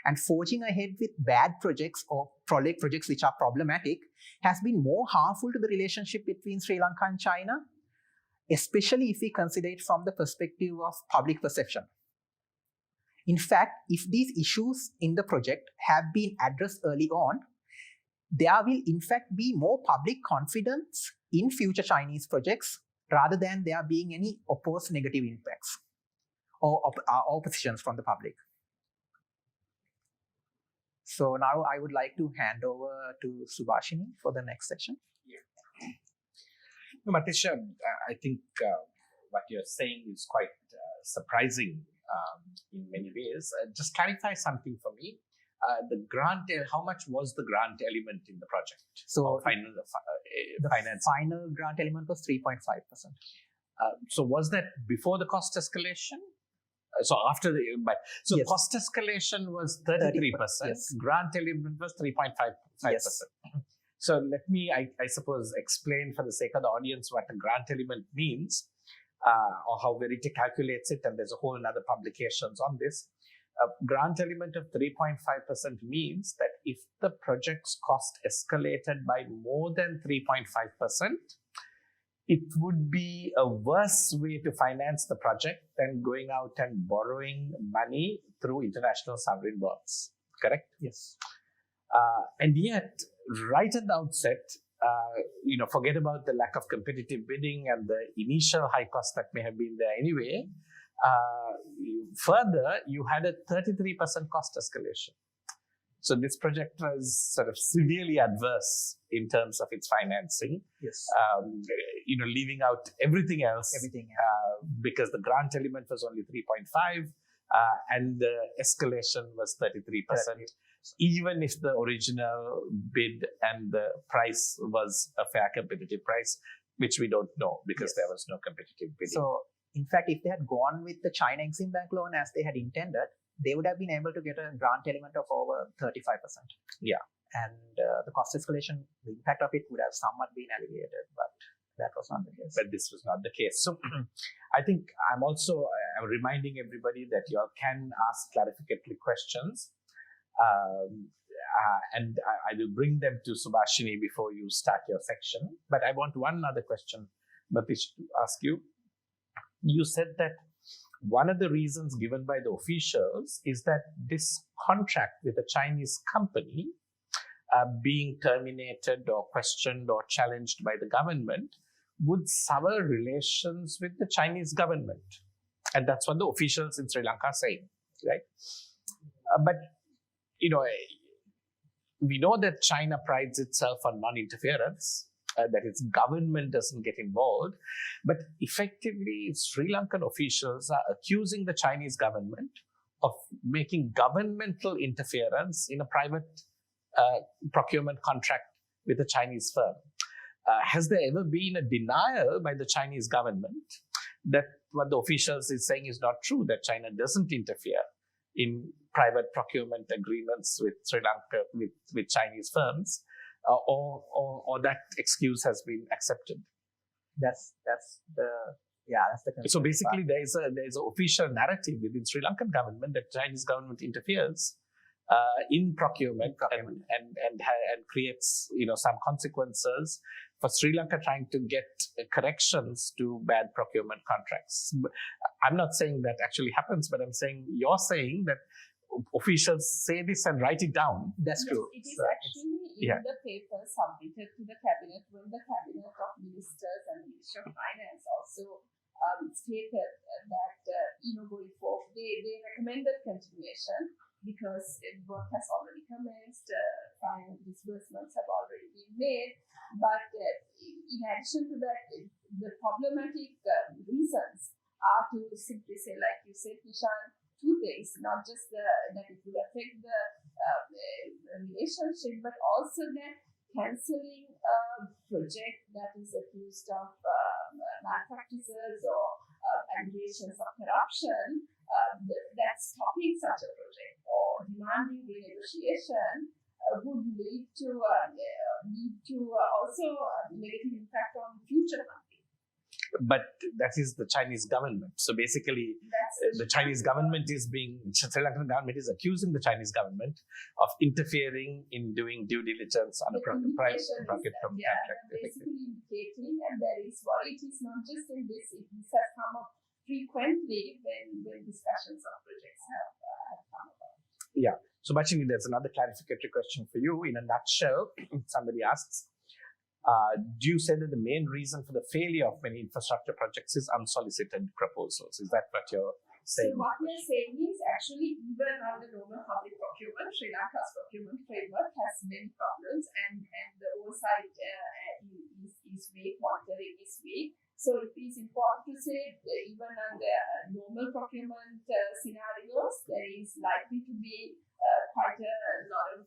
And forging ahead with bad projects or projects which are problematic has been more harmful to the relationship between Sri Lanka and China, especially if we consider it from the perspective of public perception. In fact, if these issues in the project have been addressed early on, there will in fact be more public confidence in future Chinese projects rather than there being any opposed negative impacts or oppositions from the public. So now I would like to hand over to Subhashini for the next section. Yeah. No, Matisha, I think what you're saying is quite surprising in many ways. Just clarify something for me. The grant, how much was the grant element in the project? So the finance final grant element was 3.5%. So was that before the cost escalation? So after the, yes. Cost escalation was 33%. Yes. Grant element was 3.55%. Yes. So let me, I suppose, explain for the sake of the audience what a grant element means, or how Verité calculates it, and there's a whole another publications on this. A grant element of 3.5% means that if the project's cost escalated by more than 3.5%, it would be a worse way to finance the project than going out and borrowing money through international sovereign bonds. Correct? Yes. And yet, right at the outset, forget about the lack of competitive bidding and the initial high cost that may have been there anyway. Further, you had a 33% cost escalation. So this project was sort of severely adverse in terms of its financing. Yes. Leaving out everything else. Because the grant element was only 3.5, and the escalation was 33%. Even if the original bid and the price was a fair competitive price, which we don't know because there was no competitive bidding. So, in fact, if they had gone with the China Exim Bank loan as they had intended, they would have been able to get a grant element of over 35%. Yeah. And the cost escalation, the impact of it would have somewhat been alleviated, but that was not the case. But this was not the case. So I think I'm reminding everybody that you all can ask clarificatory questions. And I will bring them to Subhashini before you start your section. But I want one other question, Matish, to ask you. You said that one of the reasons given by the officials is that this contract with a Chinese company being terminated or questioned or challenged by the government would sour relations with the Chinese government. And that's what the officials in Sri Lanka are saying, right? But, we know that China prides itself on non-interference, that its government doesn't get involved. But effectively, Sri Lankan officials are accusing the Chinese government of making governmental interference in a private procurement contract with a Chinese firm. Has there ever been a denial by the Chinese government that what the officials is saying is not true, that China doesn't interfere in private procurement agreements with Sri Lanka, with Chinese firms, or that excuse has been accepted? That's the concern. So basically, there's an official narrative within Sri Lankan government that Chinese government interferes in procurement, and creates some consequences for Sri Lanka trying to get corrections to bad procurement contracts. I'm not saying that actually happens, but you're saying that officials say this and write it down. That's true. It is actually in the paper submitted to the cabinet, when the cabinet of ministers and Minister of Finance also stated that going forward they recommended continuation, because work has already commenced, final disbursements have already been made. But in addition to that, the problematic reasons are to simply say, like you said, Nishan, two things: not just that it will affect the relationship, but also that cancelling a project that is accused of malpractices or allegations of corruption, that's stopping such a project or demanding renegotiation would lead to also negative impact on future funding. But that is the Chinese government. So basically, the Chinese government Sri Lankan government is accusing the Chinese government of interfering in doing due diligence on a private contract. Basically indicating, and there is worry, it is not just in this, it has come up frequently when discussions of projects have come about. Yeah. So Bachini, there's another clarificatory question for you. In a nutshell, somebody asks, do you say that the main reason for the failure of many infrastructure projects is unsolicited proposals? Is that what you're saying? So what we're saying is, actually, even under normal public procurement, Sri Lanka's procurement framework has many problems, and the oversight is weak, monitoring is weak. So it is important to say that even under normal procurement scenarios, there is likely to be quite a lot of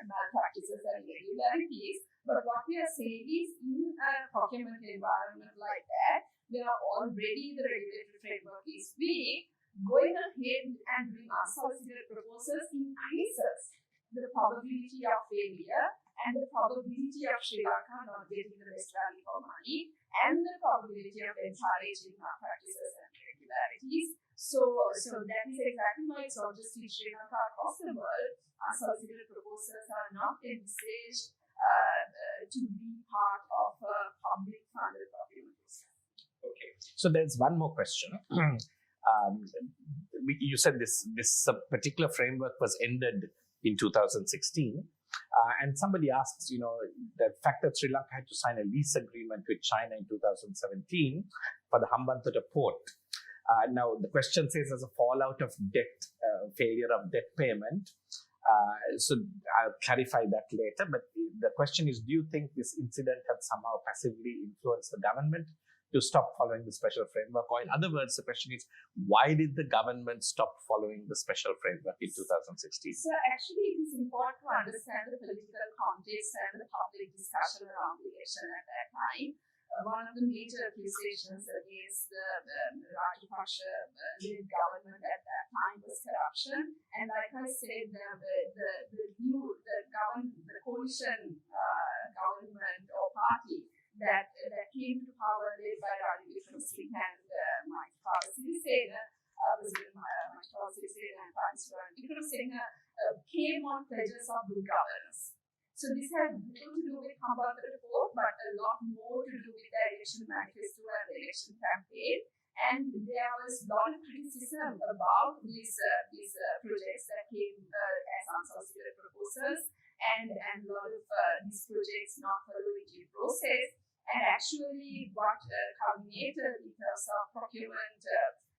malpractices and irregularities. But what we are saying is, in a procurement environment like that, where already the regulatory framework is weak, going ahead and doing unsolicited proposals increases the probability of failure and the probability of Sri Lanka not getting the best value for money, and the probability of encouraging malpractices and irregularities. So that is exactly why it's not just in Sri Lanka, across the world, unsolicited proposals are not envisaged to be part of a public funded procurement process. Okay. So there's one more question. You said this particular framework was ended in 2016. And somebody asks, the fact that Sri Lanka had to sign a lease agreement with China in 2017 for the Hambantota port. Now, the question says, as a fallout of failure of debt payment. So I'll clarify that later. But the question is, do you think this incident had somehow passively influenced the government to stop following the special framework? Or in other words, the question is, why did the government stop following the special framework in 2016? So actually, it is important to understand the political context and the public discussion around the election at that time. One of the major accusations against the Rajapaksa-led government at that time was corruption. And like I said, the coalition government or party that came to power led by Verité Research and Verité Research came on pledges of good governance. So this had little to do with Hambantota report, but a lot more to do with the election manifesto and the election campaign. And there was a lot of criticism about these projects that came as unsolicited proposals, and a lot of these projects not following due process. And actually, what culminated in terms of procurement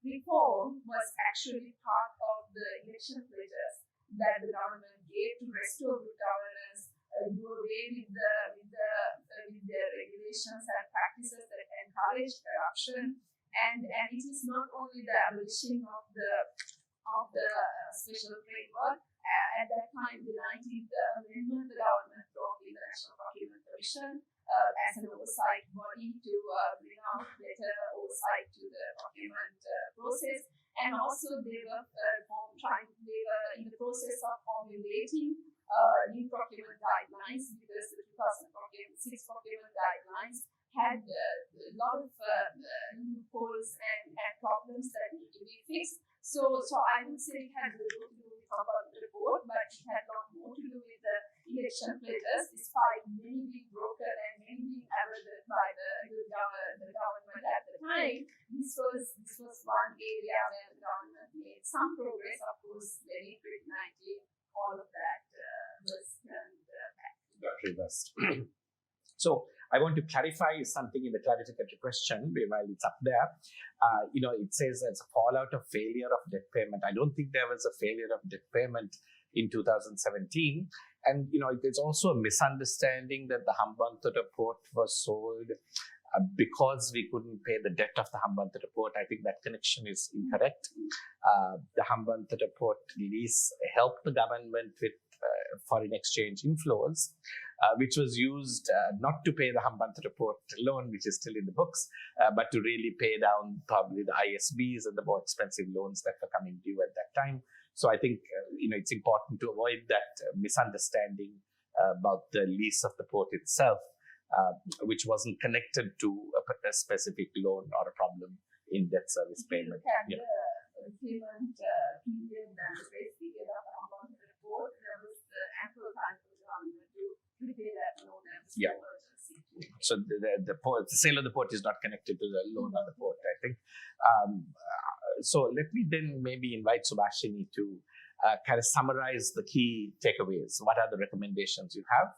reform was actually part of the election pledges that the government gave to restore good governance, do away with the regulations and practices that encourage corruption. And it is not only the abolition of the of the special framework. At that time, the 19th Amendment, the government brought in the National Procurement Commission as an oversight body to bring out better oversight to the procurement process. And also they were in the process of formulating new procurement guidelines, because the 2006 procurement guidelines had a lot of loopholes and problems that need to be fixed. So I would say it had little to do with the report, but it had a lot more to do with the election pledges, despite many being broken and many being abandoned by the government at the time. This was one area where the government made some progress. Of course, then in 2019, all of that was turned back. Got reversed. So I want to clarify something in the clarificatory question while it's up there. It says it's a fallout of failure of debt payment. I don't think there was a failure of debt payment in 2017. And, there's also a misunderstanding that the Hambantota port was sold because we couldn't pay the debt of the Hambantota port. I think that connection is incorrect. The Hambantota port lease helped the government with foreign exchange inflows, which was used not to pay the Hambantota port loan, which is still in the books, but to really pay down probably the ISBs and the more expensive loans that were coming due at that time. So I think it's important to avoid that misunderstanding about the lease of the port itself, which wasn't connected to a specific loan or a problem in debt service payment. The payment period and the grace period of the Hambantota port, there was ample time for the government to repay that loan and emergency. So the sale of the port is not connected to the loan of the port, I think. So let me then maybe invite Subhashini to kind of summarize the key takeaways. What are the recommendations you have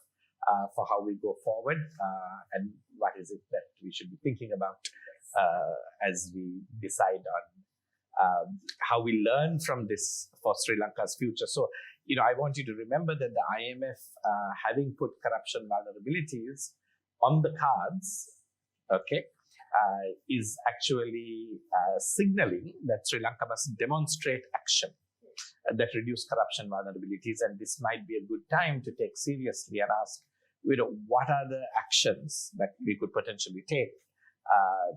for how we go forward, and what is it that we should be thinking about as we decide on how we learn from this for Sri Lanka's future. So, I want you to remember that the IMF, having put corruption vulnerabilities on the cards, is actually signaling that Sri Lanka must demonstrate action that reduce corruption vulnerabilities. And this might be a good time to take seriously and ask, what are the actions that we could potentially take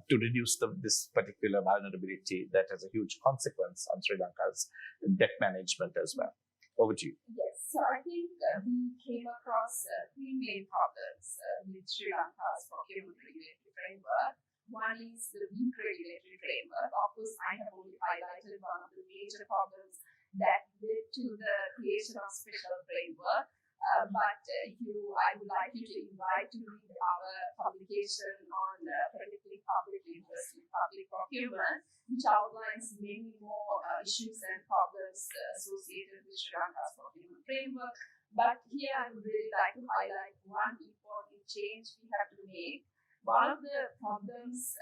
to reduce this particular vulnerability that has a huge consequence on Sri Lanka's debt management as well. Over to you. Yes, so I think we came across three main problems with Sri Lanka's procurement regulatory framework. One is the weak regulatory framework. Of course, I have only highlighted one of the major problems that led to the creation of special framework. But I would like you to invite to read our publication on protecting public interest in public procurement, which outlines many more issues and problems associated with Sri Lanka's procurement framework. But here I would really like to highlight one important change we have to make. One of the problems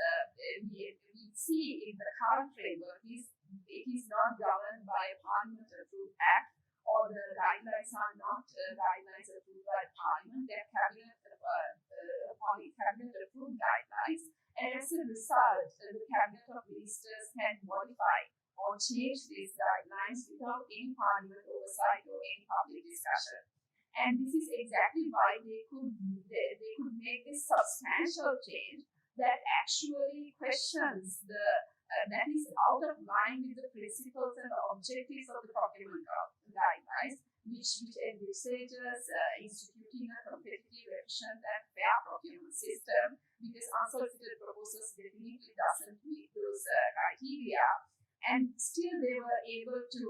we see in the current framework is it is not governed by a parliament-approved act, or the guidelines are not guidelines approved by Parliament. They are cabinet-approved guidelines. And as a result, the Cabinet of Ministers can modify or change these guidelines without any Parliament oversight or any public discussion. And this is exactly why they could make this substantial change that actually questions that is out of line with the principles and the objectives of the procurement guidelines, which envisages instituting a competitive, efficient, and fair procurement system, because unsolicited proposals definitely doesn't meet those criteria. And still they were able to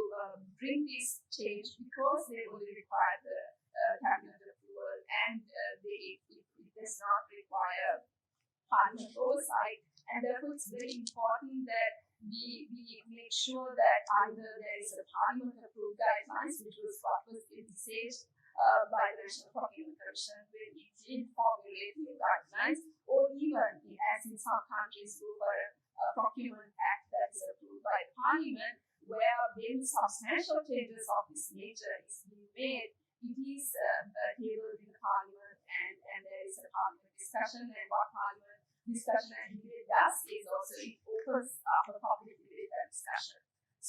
bring this change because they only required the cabinet approval, and it does not require Parliament oversight. And therefore, it's very important that we make sure that either there is a Parliament-approved guidelines, which was what was envisaged by the National Procurement Commission when it did formulate new guidelines, or even, as in some countries, over a procurement act that is approved by Parliament, where when substantial changes of this nature is being made, it is tabled in the Parliament, and there is a Parliament discussion, and what Parliament discussion and debate does is also it opens up a public debate and discussion.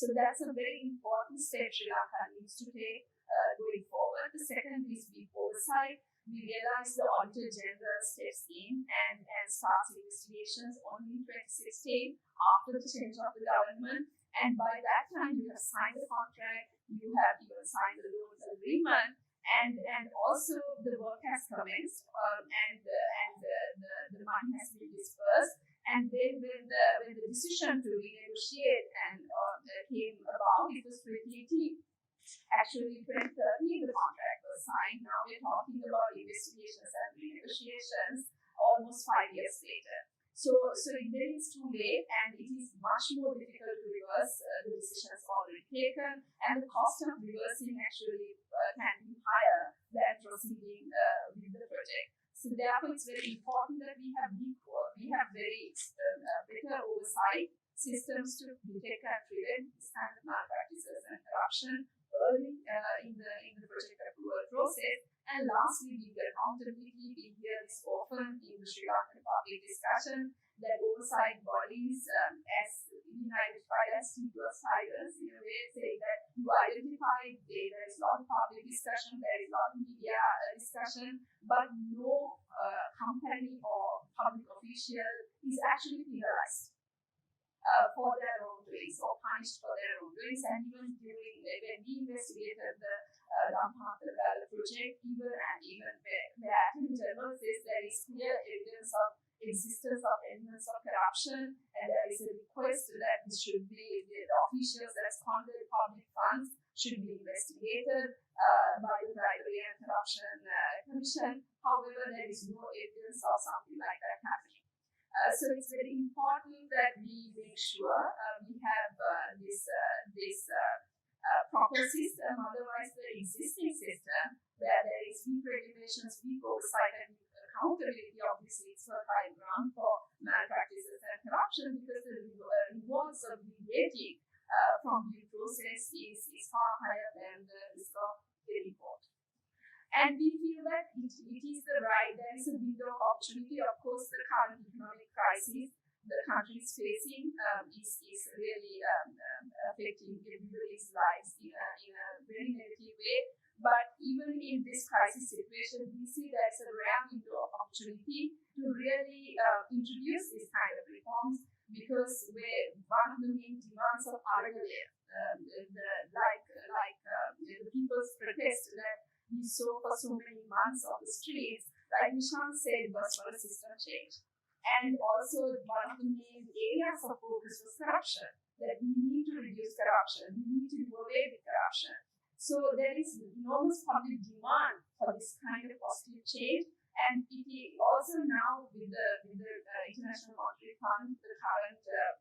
So that's a very important step Sri Lanka needs to take going forward. The second is big oversight. We realized the auditor general steps in and starts investigations only in 2016 after the change of the government. And by that time, you have signed the contract, you have even signed the loan agreement, and also the work has commenced, and the money has been dispersed. And then when the decision to renegotiate and came about, it was 2018. Actually, 2013, the contract was signed. Now we're talking about investigations and renegotiations almost 5 years later. So then it's too late, and it is much more difficult to reverse the decisions already taken, and the cost of reversing actually can be higher than proceeding with the project. So therefore, it's very important that we have very better oversight systems to detect and prevent this kind of malpractices and corruption early in the project approval process. And lastly, the accountability. We hear this often in the Sri Lankan public discussion that oversight bodies, as being identified as T-plus tigers, in a way, say that you identify data, there is a lot of public discussion, there is a lot of media discussion, but no company or public official is actually penalized for their wrongdoings or punished for their wrongdoings. And even during when we investigated the Rampatala project, even where Attorney General says there is clear evidence of existence of elements of corruption, and there is a request that this should be the officials that squandered public funds should be investigated by the Bribery and Corruption Commission. However, there is no evidence of something like that happening. So it's very important that we make sure we have this proper system. Otherwise, the existing system where there is weak regulations, weak oversight, and accountability, obviously, it's a high ground for malpractices and corruption, because the rewards of deviating from due process is far higher than the risk of getting caught. And we feel that it is the right, there is a window of opportunity. Of course, the current economic crisis the country is facing is really affecting everybody's lives in a very negative way. But even in this crisis situation, we see there's a rare window of opportunity to really introduce this kind of reforms, because one of the main demands of Aragale, the people's protest that we saw for so many months on the streets, like Nishan said, was for a system change. And also, one of the main areas of focus was corruption, that we need to reduce corruption, we need to do away with corruption. So there is enormous public demand for this kind of positive change, and it is also now with the International Monetary Fund, the current the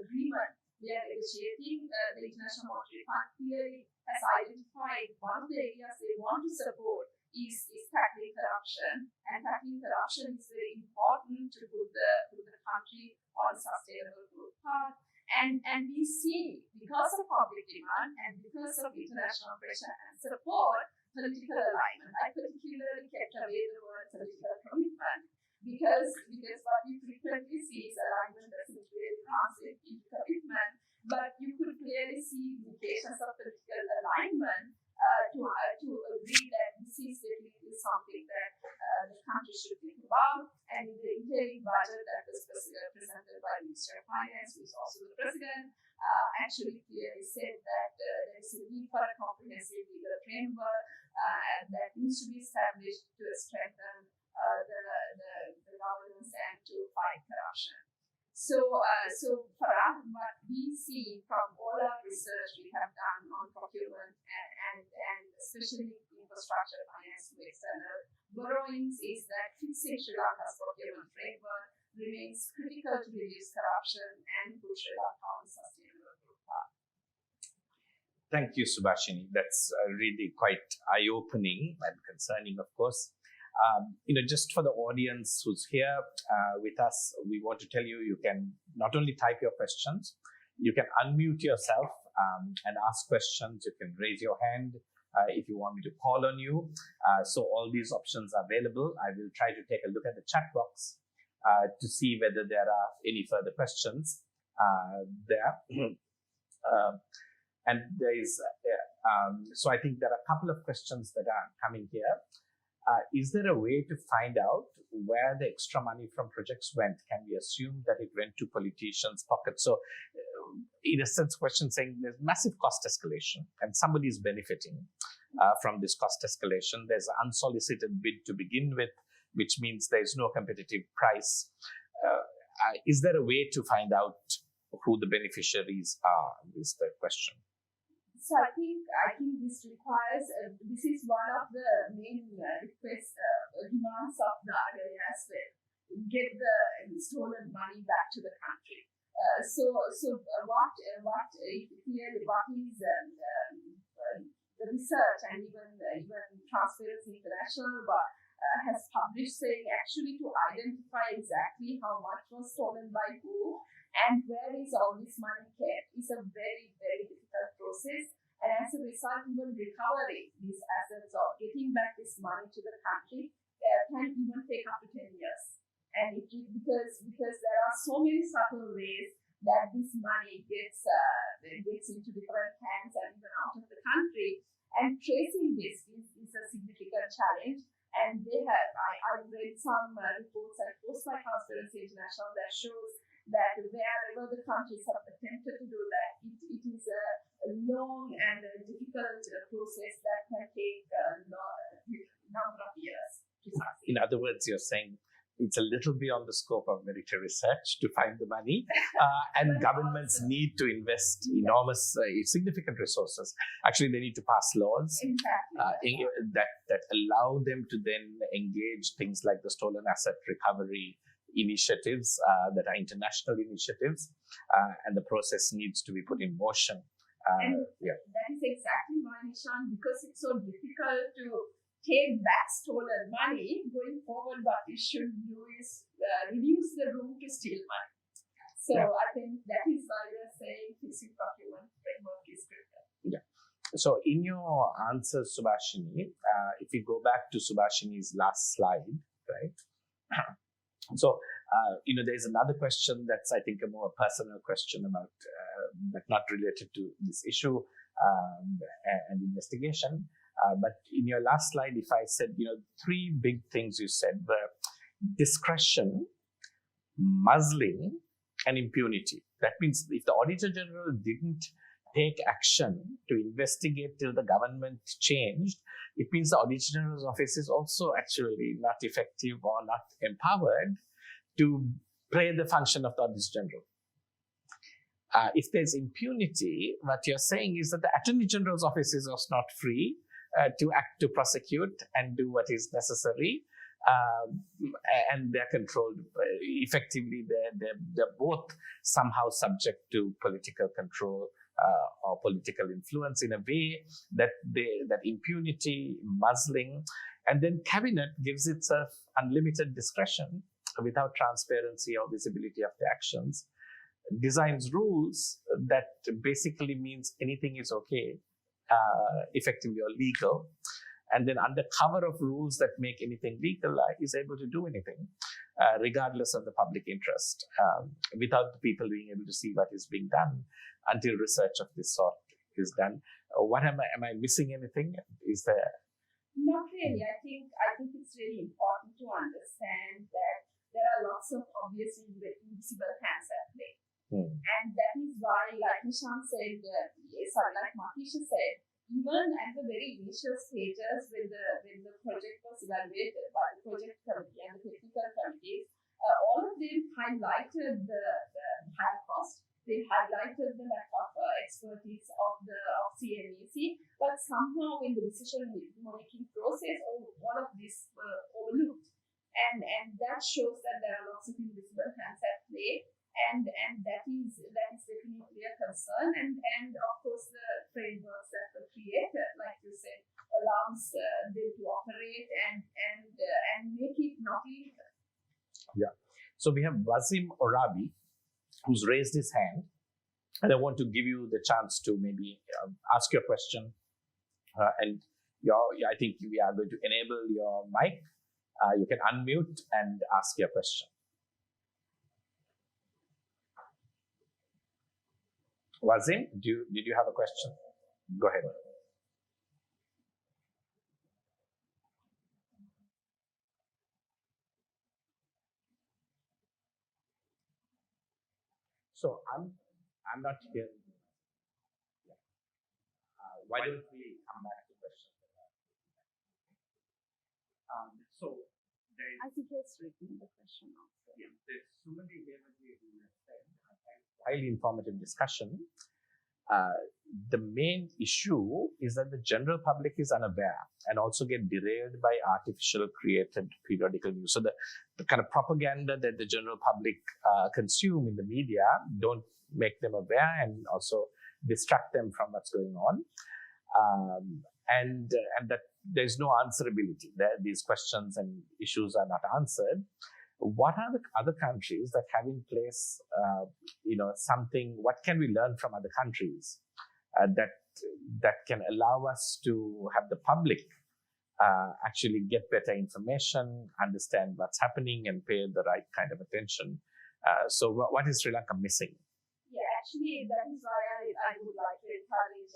agreement we are negotiating, the International Monetary Fund clearly has identified one of the areas they want to support is tackling corruption, and tackling corruption is very important to put the country on a sustainable growth path. And we see, because of public demand and because of international pressure and support, political alignment. I particularly kept away the word political commitment, because what we frequently see is alignment doesn't really translate into commitment, but you could clearly see indications of political alignment to agree that this is definitely something that the country should think about. And in the interim budget that was presented by Minister of Finance, who is also the President, actually clearly said that there is a need for a comprehensive legal framework that needs to be established to strengthen the governance and to fight corruption. So for us, what we see from all our research we have done on procurement and especially infrastructure finance with external borrowings is that fixing Sri Lanka's procurement framework remains critical to reduce corruption and put Sri Lanka on a sustainable growth path. Thank you, Subhashini. That's really quite eye-opening and concerning, of course. Just for the audience who's here with us, we want to tell you, you can not only type your questions, you can unmute yourself and ask questions. You can raise your hand if you want me to call on you. So all these options are available. I will try to take a look at the chat box to see whether there are any further questions. there. And there is, so I think there are a couple of questions that are coming here. Is there a way to find out where the extra money from projects went? Can we assume that it went to politicians' pockets? So, in a sense, question saying there's massive cost escalation and somebody is benefiting from this cost escalation. There's an unsolicited bid to begin with, which means there's no competitive price. Is there a way to find out who the beneficiaries are? Is the question. So I think this requires, this is one of the main requests, demands of the RIA as well. Get the stolen money back to the country. So what is the research and even Transparency International has published saying actually to identify exactly how much was stolen by who and where is all this money kept is a very, very difficult process. And as a result, even recovering these assets or getting back this money to the country can even take up to 10 years. And because there are so many subtle ways that this money gets into different hands and even out of the country, and tracing this is a significant challenge. And I read some reports and posts by Transparency International that shows that wherever the countries have attempted to do that, it is a long and a difficult process that can take a number of years to succeed. In other words, you're saying it's a little beyond the scope of Verité Research to find the money, and governments need to invest enormous, significant resources. Actually, they need to pass laws that allow them to then engage things like the stolen asset recovery initiatives that are international initiatives, and the process needs to be put in motion. That is exactly why, Nishan, because it's so difficult to take back stolen money, going forward what we should do is reduce the room to steal money. So I think that is why we are saying fixing procurement framework is critical. Yeah. So in your answer, Subhashini, if we go back to Subhashini's last slide, right? So, there's another question that's, I think, a more personal question about, but not related to this issue and investigation. But in your last slide, if I said, three big things you said were discretion, muzzling, and impunity. That means if the Auditor General didn't take action to investigate till the government changed, it means the Auditor General's office is also actually not effective or not empowered to play the function of the Auditor General. If there's impunity, what you're saying is that the Attorney General's office is also not free to act, to prosecute and do what is necessary, and they're controlled effectively. They're both somehow subject to political control or political influence in a way that impunity, muzzling, and then cabinet gives itself unlimited discretion without transparency or visibility of the actions, designs rules that basically means anything is okay, effectively or legal, and then under cover of rules that make anything legal is able to do anything, regardless of the public interest, without the people being able to see what is being done until research of this sort is done. What am I missing anything? Is there? Not really. I think it's really important to understand that there are lots of obviously invisible hands at play. And that is why, like Nishan said, like Mahisha said, even at the very initial stages when the project was evaluated by the project committee and the technical committees, all of them highlighted the high cost. They highlighted the lack of expertise of CNEC, but somehow in the decision-making process, all of this were overlooked. And that shows that there are lots of invisible hands at play, and that is definitely a concern. And of course, the frameworks that were created, like you said, allows them to operate and make it not illegal. Yeah. So we have Wazim Orabi, who's raised his hand, and I want to give you the chance to maybe ask your question, and I think we are going to enable your mic. You can unmute and ask your question. Wazim, did you have a question? Go ahead. So I'm not hearing. Why don't we come back to questions? So there is, I think it's written the question also. yeah, there's so many layers we have said. Highly informative discussion. The main issue is that the general public is unaware and also get derailed by artificial created periodical news. So the kind of propaganda that the general public consume in the media don't make them aware and also distract them from what's going on. And that there's no answerability. These questions and issues are not answered. What are the other countries that have in place, something? What can we learn from other countries that can allow us to have the public actually get better information, understand what's happening, and pay the right kind of attention? So, what is Sri Lanka missing? Yeah, actually, that is why I would like to encourage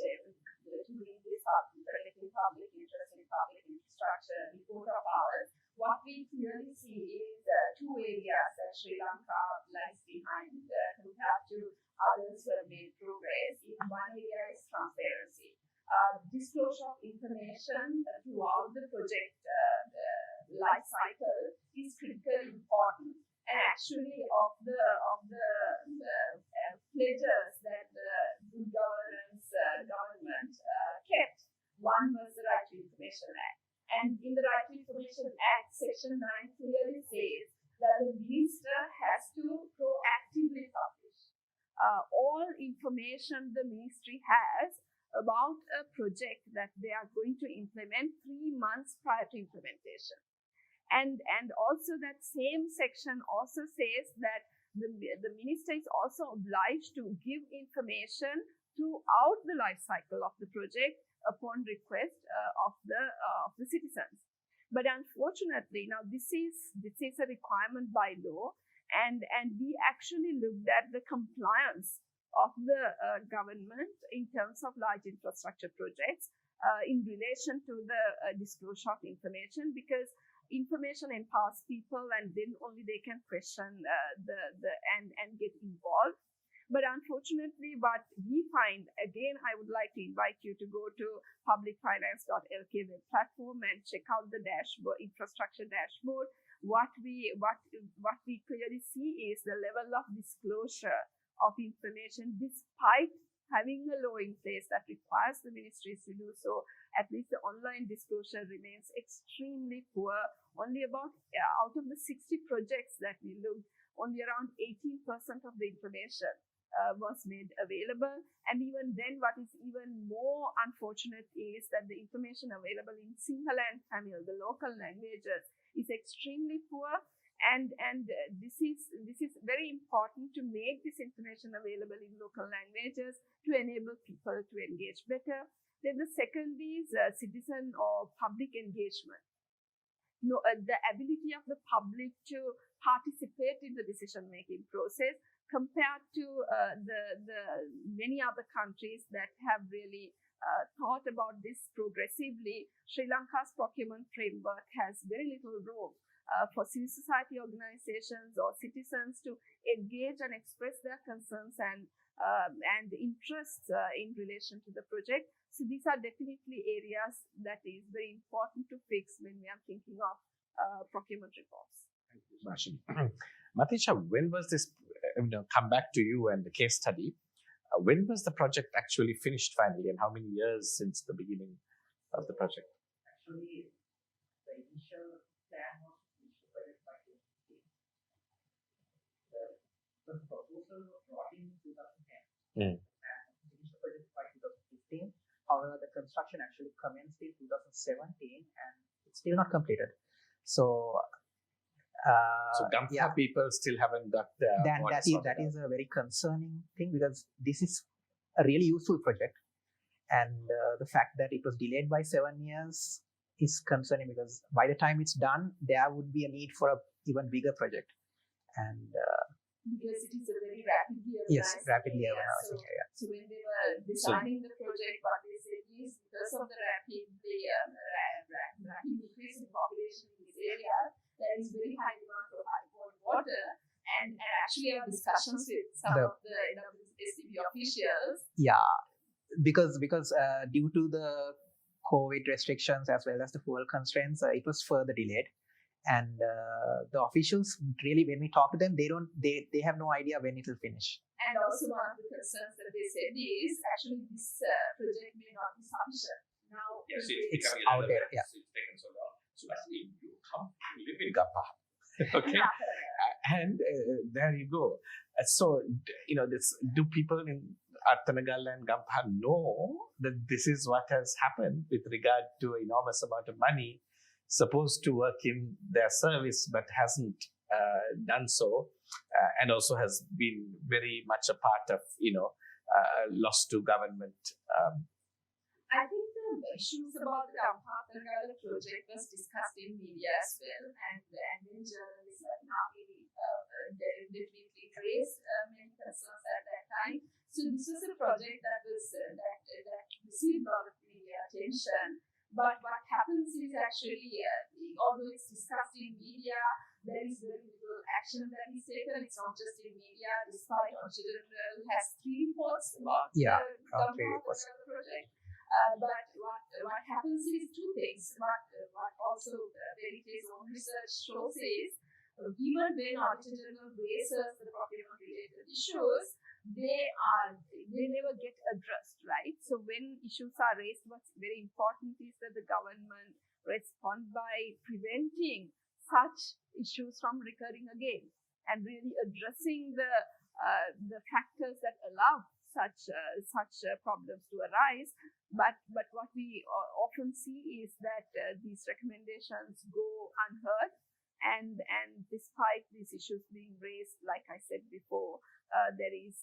to bring this up, protecting public interest in public infrastructure report of ours. What we clearly see is two areas that Sri Lanka lags behind compared to others who have made progress. One area is transparency. Disclosure of information throughout the project life cycle is critically important. And actually, of the pledges that the good governance government kept, one was the Right to Information Act. And in the Right to Information Act, Section 9 clearly says that the minister has to proactively publish all information the ministry has about a project that they are going to implement 3 months prior to implementation. And also that same section also says that the minister is also obliged to give information throughout the life cycle of the project upon request of the citizens. But unfortunately, now this is a requirement by law, and we actually looked at the compliance of the government in terms of large infrastructure projects in relation to the disclosure of information, because information empowers people, and then only they can question and get involved. But unfortunately, what we find, again, I would like to invite you to go to publicfinance.lk web platform and check out the dashboard, infrastructure dashboard. What we clearly see is the level of disclosure of information, despite having a law in place that requires the ministries to do so. At least the online disclosure remains extremely poor. Only about out of the 60 projects that we looked, only around 18% of the information was made available. And even then, what is even more unfortunate is that the information available in Sinhala and Tamil, the local languages, is extremely poor. And this is very important to make this information available in local languages to enable people to engage better. Then the second is citizen or public engagement. The ability of the public to participate in the decision-making process, compared to the many other countries that have really thought about this progressively. Sri Lanka's procurement framework has very little room for civil society organizations or citizens to engage and express their concerns and interests in relation to the project. So these are definitely areas that is very important to fix when we are thinking of procurement reforms. Thank you, Mashi. Matisha, when was this, come back to you and the case study, when was the project actually finished finally, and how many years since the beginning of the project? Actually, the initial plan was to finish the project by 2015. The proposal was brought in 2010 and finished the project by 2015. However, the construction actually commenced in 2017 and it's still not completed. So Gampha people still haven't got their that is a very concerning thing, because this is a really useful project, and the fact that it was delayed by 7 years is concerning, because by the time it's done, there would be a need for a even bigger project. And because it is a very rapidly Yes, urbanized rapidly area. urbanizing area. So when they were designing the project, what they said is because of the rapid increase in population in this area, there is very high demand for high quality water. And actually, our discussions with some of the STB officials. Yeah, because due to the COVID restrictions as well as the fuel constraints, it was further delayed. And the officials really, when we talk to them, they have no idea when it will finish. And also one of the concerns that they said is actually this project may not be sufficient. Now yes, it's out there. Yeah. It's taken so long. So actually, you come to live in Gapa. Okay. And there you go. So, do people in Attanagal and Gampha know that this is what has happened with regard to enormous amount of money supposed to work in their service but hasn't done so, and also has been very much a part of, loss to government. I think the issues about the Attanagal project was discussed in media as well, and in journalists have now definitely raised many concerns at that time. So this was a project that received a lot of media attention. But what happens is actually, although it's discussed in media, there is very little action that is taken. It's not just in media. Despite Auditor General has 3 reports about the project. But what happens is 2 things. What also Verité's own research shows is, even when Auditor General raises the procurement-related issues, they never get addressed, right? So when issues are raised, what's very important is that the government respond by preventing such issues from recurring again and really addressing the factors that allow such problems to arise. But what we often see is that these recommendations go unheard. And despite these issues being raised, like I said before, there is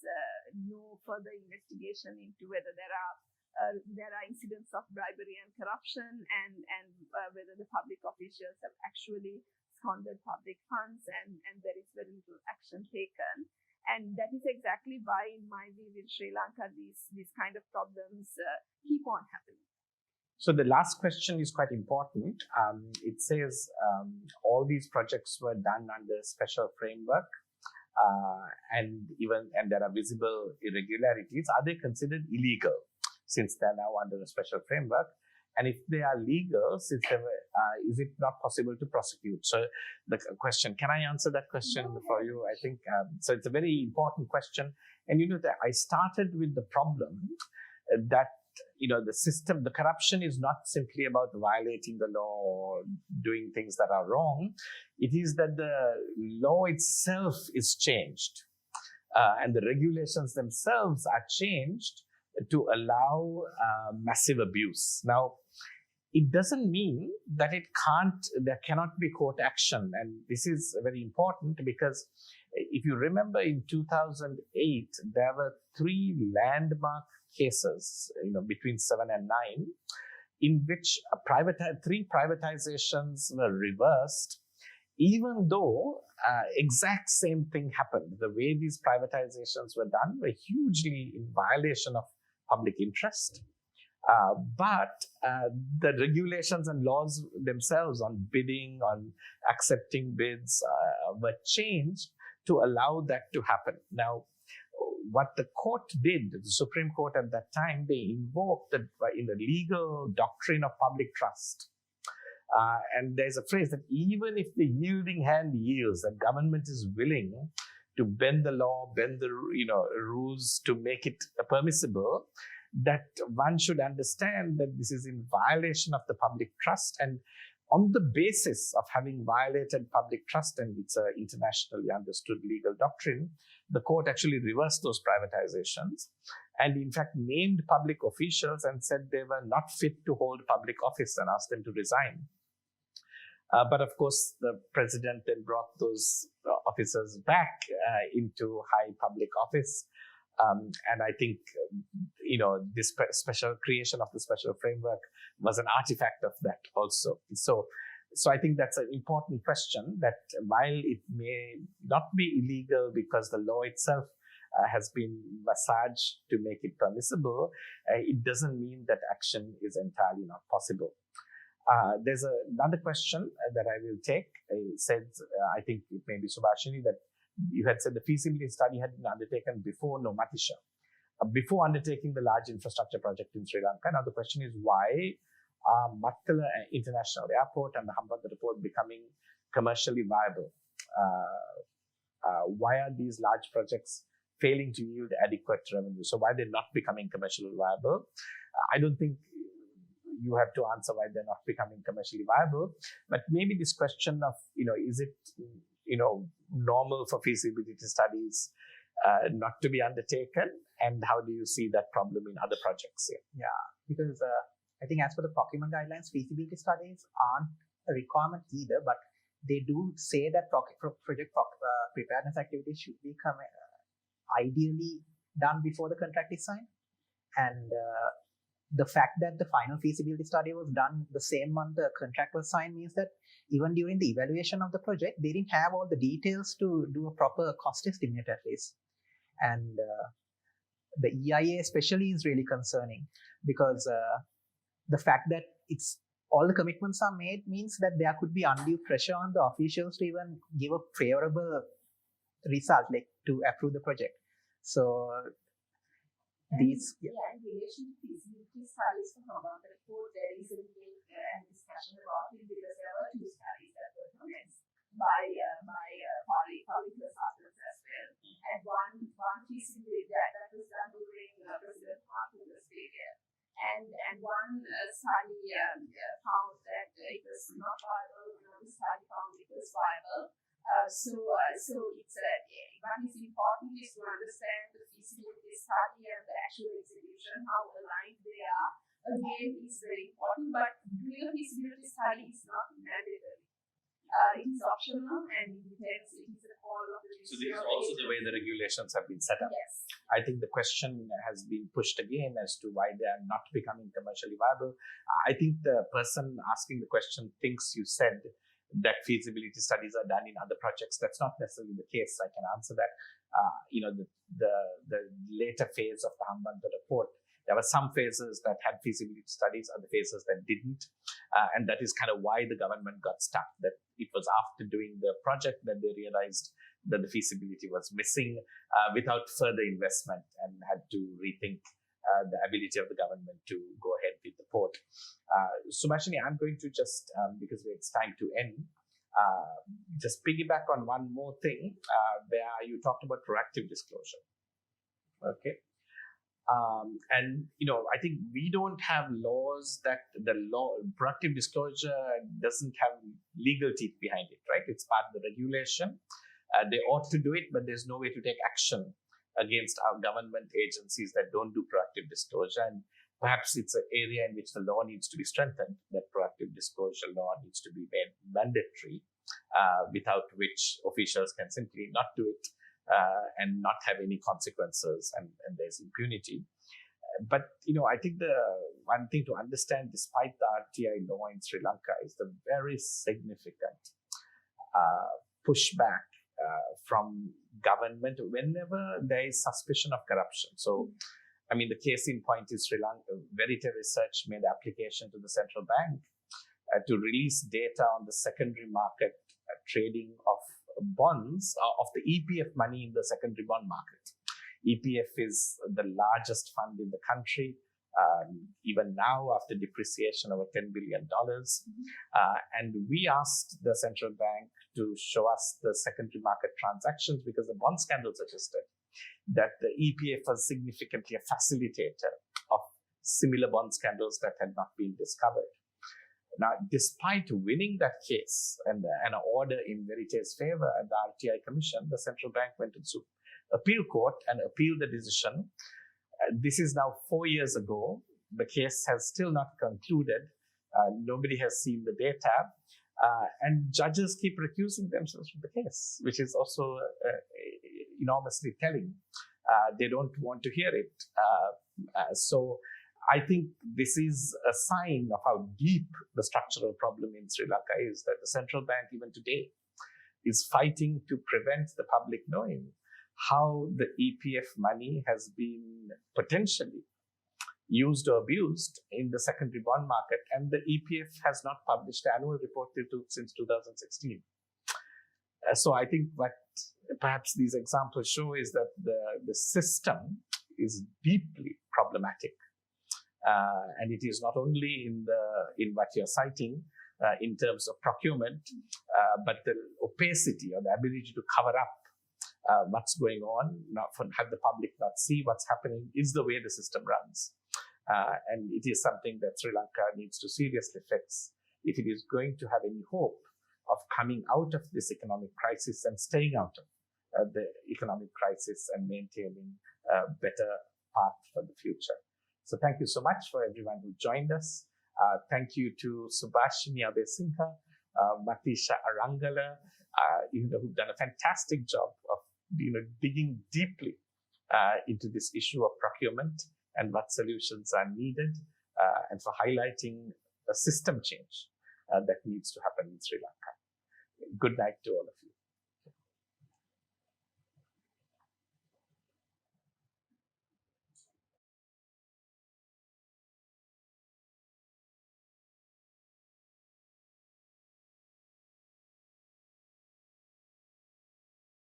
no further investigation into whether there are incidents of bribery and corruption, and whether the public officials have actually squandered public funds, and there is very little action taken. And that is exactly why, in my view, in Sri Lanka, these kind of problems keep on happening. So the last question is quite important. It says all these projects were done under special framework, and there are visible irregularities. Are they considered illegal since they're now under a special framework? And if they are legal, since they were, is it not possible to prosecute? So the question, can I answer that question for you? I think so. It's a very important question, and that I started with the problem that the system, the corruption is not simply about violating the law or doing things that are wrong. It is that the law itself is changed, and the regulations themselves are changed to allow massive abuse. Now, it doesn't mean that there cannot be court action. And this is very important because if you remember in 2008, there were 3 landmark cases, between 7 and 9, in which 3 privatizations were reversed, even though exact same thing happened. The way these privatizations were done were hugely in violation of public interest. But the regulations and laws themselves on bidding, on accepting bids were changed to allow that to happen. Now, what the court did, the Supreme Court at that time, they invoked in the legal doctrine of public trust. And there's a phrase that even if the yielding hand yields, the government is willing to bend the law, bend the rules to make it permissible, that one should understand that this is in violation of the public trust. And on the basis of having violated public trust, and it's an internationally understood legal doctrine, the court actually reversed those privatizations and in fact named public officials and said they were not fit to hold public office and asked them to resign. But of course, the president then brought those officers back into high public office. And I think, this special creation of the special framework was an artifact of that also. So So I think that's an important question, that while it may not be illegal because the law itself has been massaged to make it permissible, it doesn't mean that action is entirely not possible. There's another question that I will take. It says, I think it may be Subhashini, that you had said the feasibility study had been undertaken before Nomatisha, before undertaking the large infrastructure project in Sri Lanka. Now the question is, why are Mattala International Airport and the Hambantota Port becoming commercially viable? Why are these large projects failing to yield adequate revenue? So why they're not becoming commercially viable? I don't think you have to answer why they're not becoming commercially viable, but maybe this question of, is it, normal for feasibility studies not to be undertaken, and how do you see that problem in other projects here? Yeah, because I think as per the procurement guidelines, feasibility studies aren't a requirement either, but they do say that project preparedness activities should be ideally done before the contract is signed. And the fact that the final feasibility study was done the same month the contract was signed means that even during the evaluation of the project, they didn't have all the details to do a proper cost estimate at least. And the EIA especially is really concerning, because the fact that all the commitments are made means that there could be undue pressure on the officials to even give a favorable result, like to approve the project. So in relation to feasibility studies for Hambantota Port, there is a debate and discussion about it, because there were two studies that were commenced by public consultants as well. And one feasibility that was done during President Mahathir's period. And one study found that it was not viable, another study found it was viable. So it's what is important is to understand the feasibility study and the actual execution, how aligned they are. Again, is very important, but doing a feasibility study is not mandatory. It is optional, and it depends. It is a call of the. So this is also the way the regulations have been set up. Yes. I think the question has been pushed again as to why they are not becoming commercially viable. I think the person asking the question thinks you said that feasibility studies are done in other projects. That's not necessarily the case. I can answer that. The later phase of the Hambantota Port, there were some phases that had feasibility studies, other phases that didn't. And that is kind of why the government got stuck. That it was after doing the project that they realized that the feasibility was missing without further investment, and had to rethink the ability of the government to go ahead with the port. Subhashini, I'm going to just, because it's time to end, just piggyback on one more thing where you talked about proactive disclosure. Okay. And, I think we don't have laws that proactive disclosure doesn't have legal teeth behind it, right? It's part of the regulation. They ought to do it, but there's no way to take action against our government agencies that don't do proactive disclosure. And perhaps it's an area in which the law needs to be strengthened, that proactive disclosure law needs to be made mandatory, without which officials can simply not do it and not have any consequences, and there's impunity. But, I think the one thing to understand, despite the RTI law in Sri Lanka, is the very significant pushback from government whenever there is suspicion of corruption. So, the case in point is Sri Lanka. Verité Research made application to the central bank to release data on the secondary market trading of bonds, of the EPF money in the secondary bond market. EPF is the largest fund in the country, even now after depreciation over $10 billion. And we asked the central bank to show us the secondary market transactions, because the bond scandal suggested that the EPF was significantly a facilitator of similar bond scandals that had not been discovered. Now, despite winning that case and an order in Verité's favor at the RTI Commission, the central bank went to the appeal court and appealed the decision. This is now 4 years ago. The case has still not concluded. Nobody has seen the data. And judges keep recusing themselves from the case, which is also enormously telling. They don't want to hear it. So I think this is a sign of how deep the structural problem in Sri Lanka is, that the central bank even today is fighting to prevent the public knowing how the EPF money has been potentially used or abused in the secondary bond market. And the EPF has not published the annual report since 2016. So I think what perhaps these examples show is that the system is deeply problematic. And it is not only in what you're citing in terms of procurement, but the opacity or the ability to cover up what's going on, have the public not see what's happening, is the way the system runs. And it is something that Sri Lanka needs to seriously fix if it is going to have any hope of coming out of this economic crisis and staying out of the economic crisis and maintaining a better path for the future. So thank you so much for everyone who joined us. Thank you to Subhashini Abesinha, Matisha Arangala, who've done a fantastic job of digging deeply into this issue of procurement and what solutions are needed, and for highlighting a system change that needs to happen in Sri Lanka. Good night to all of you.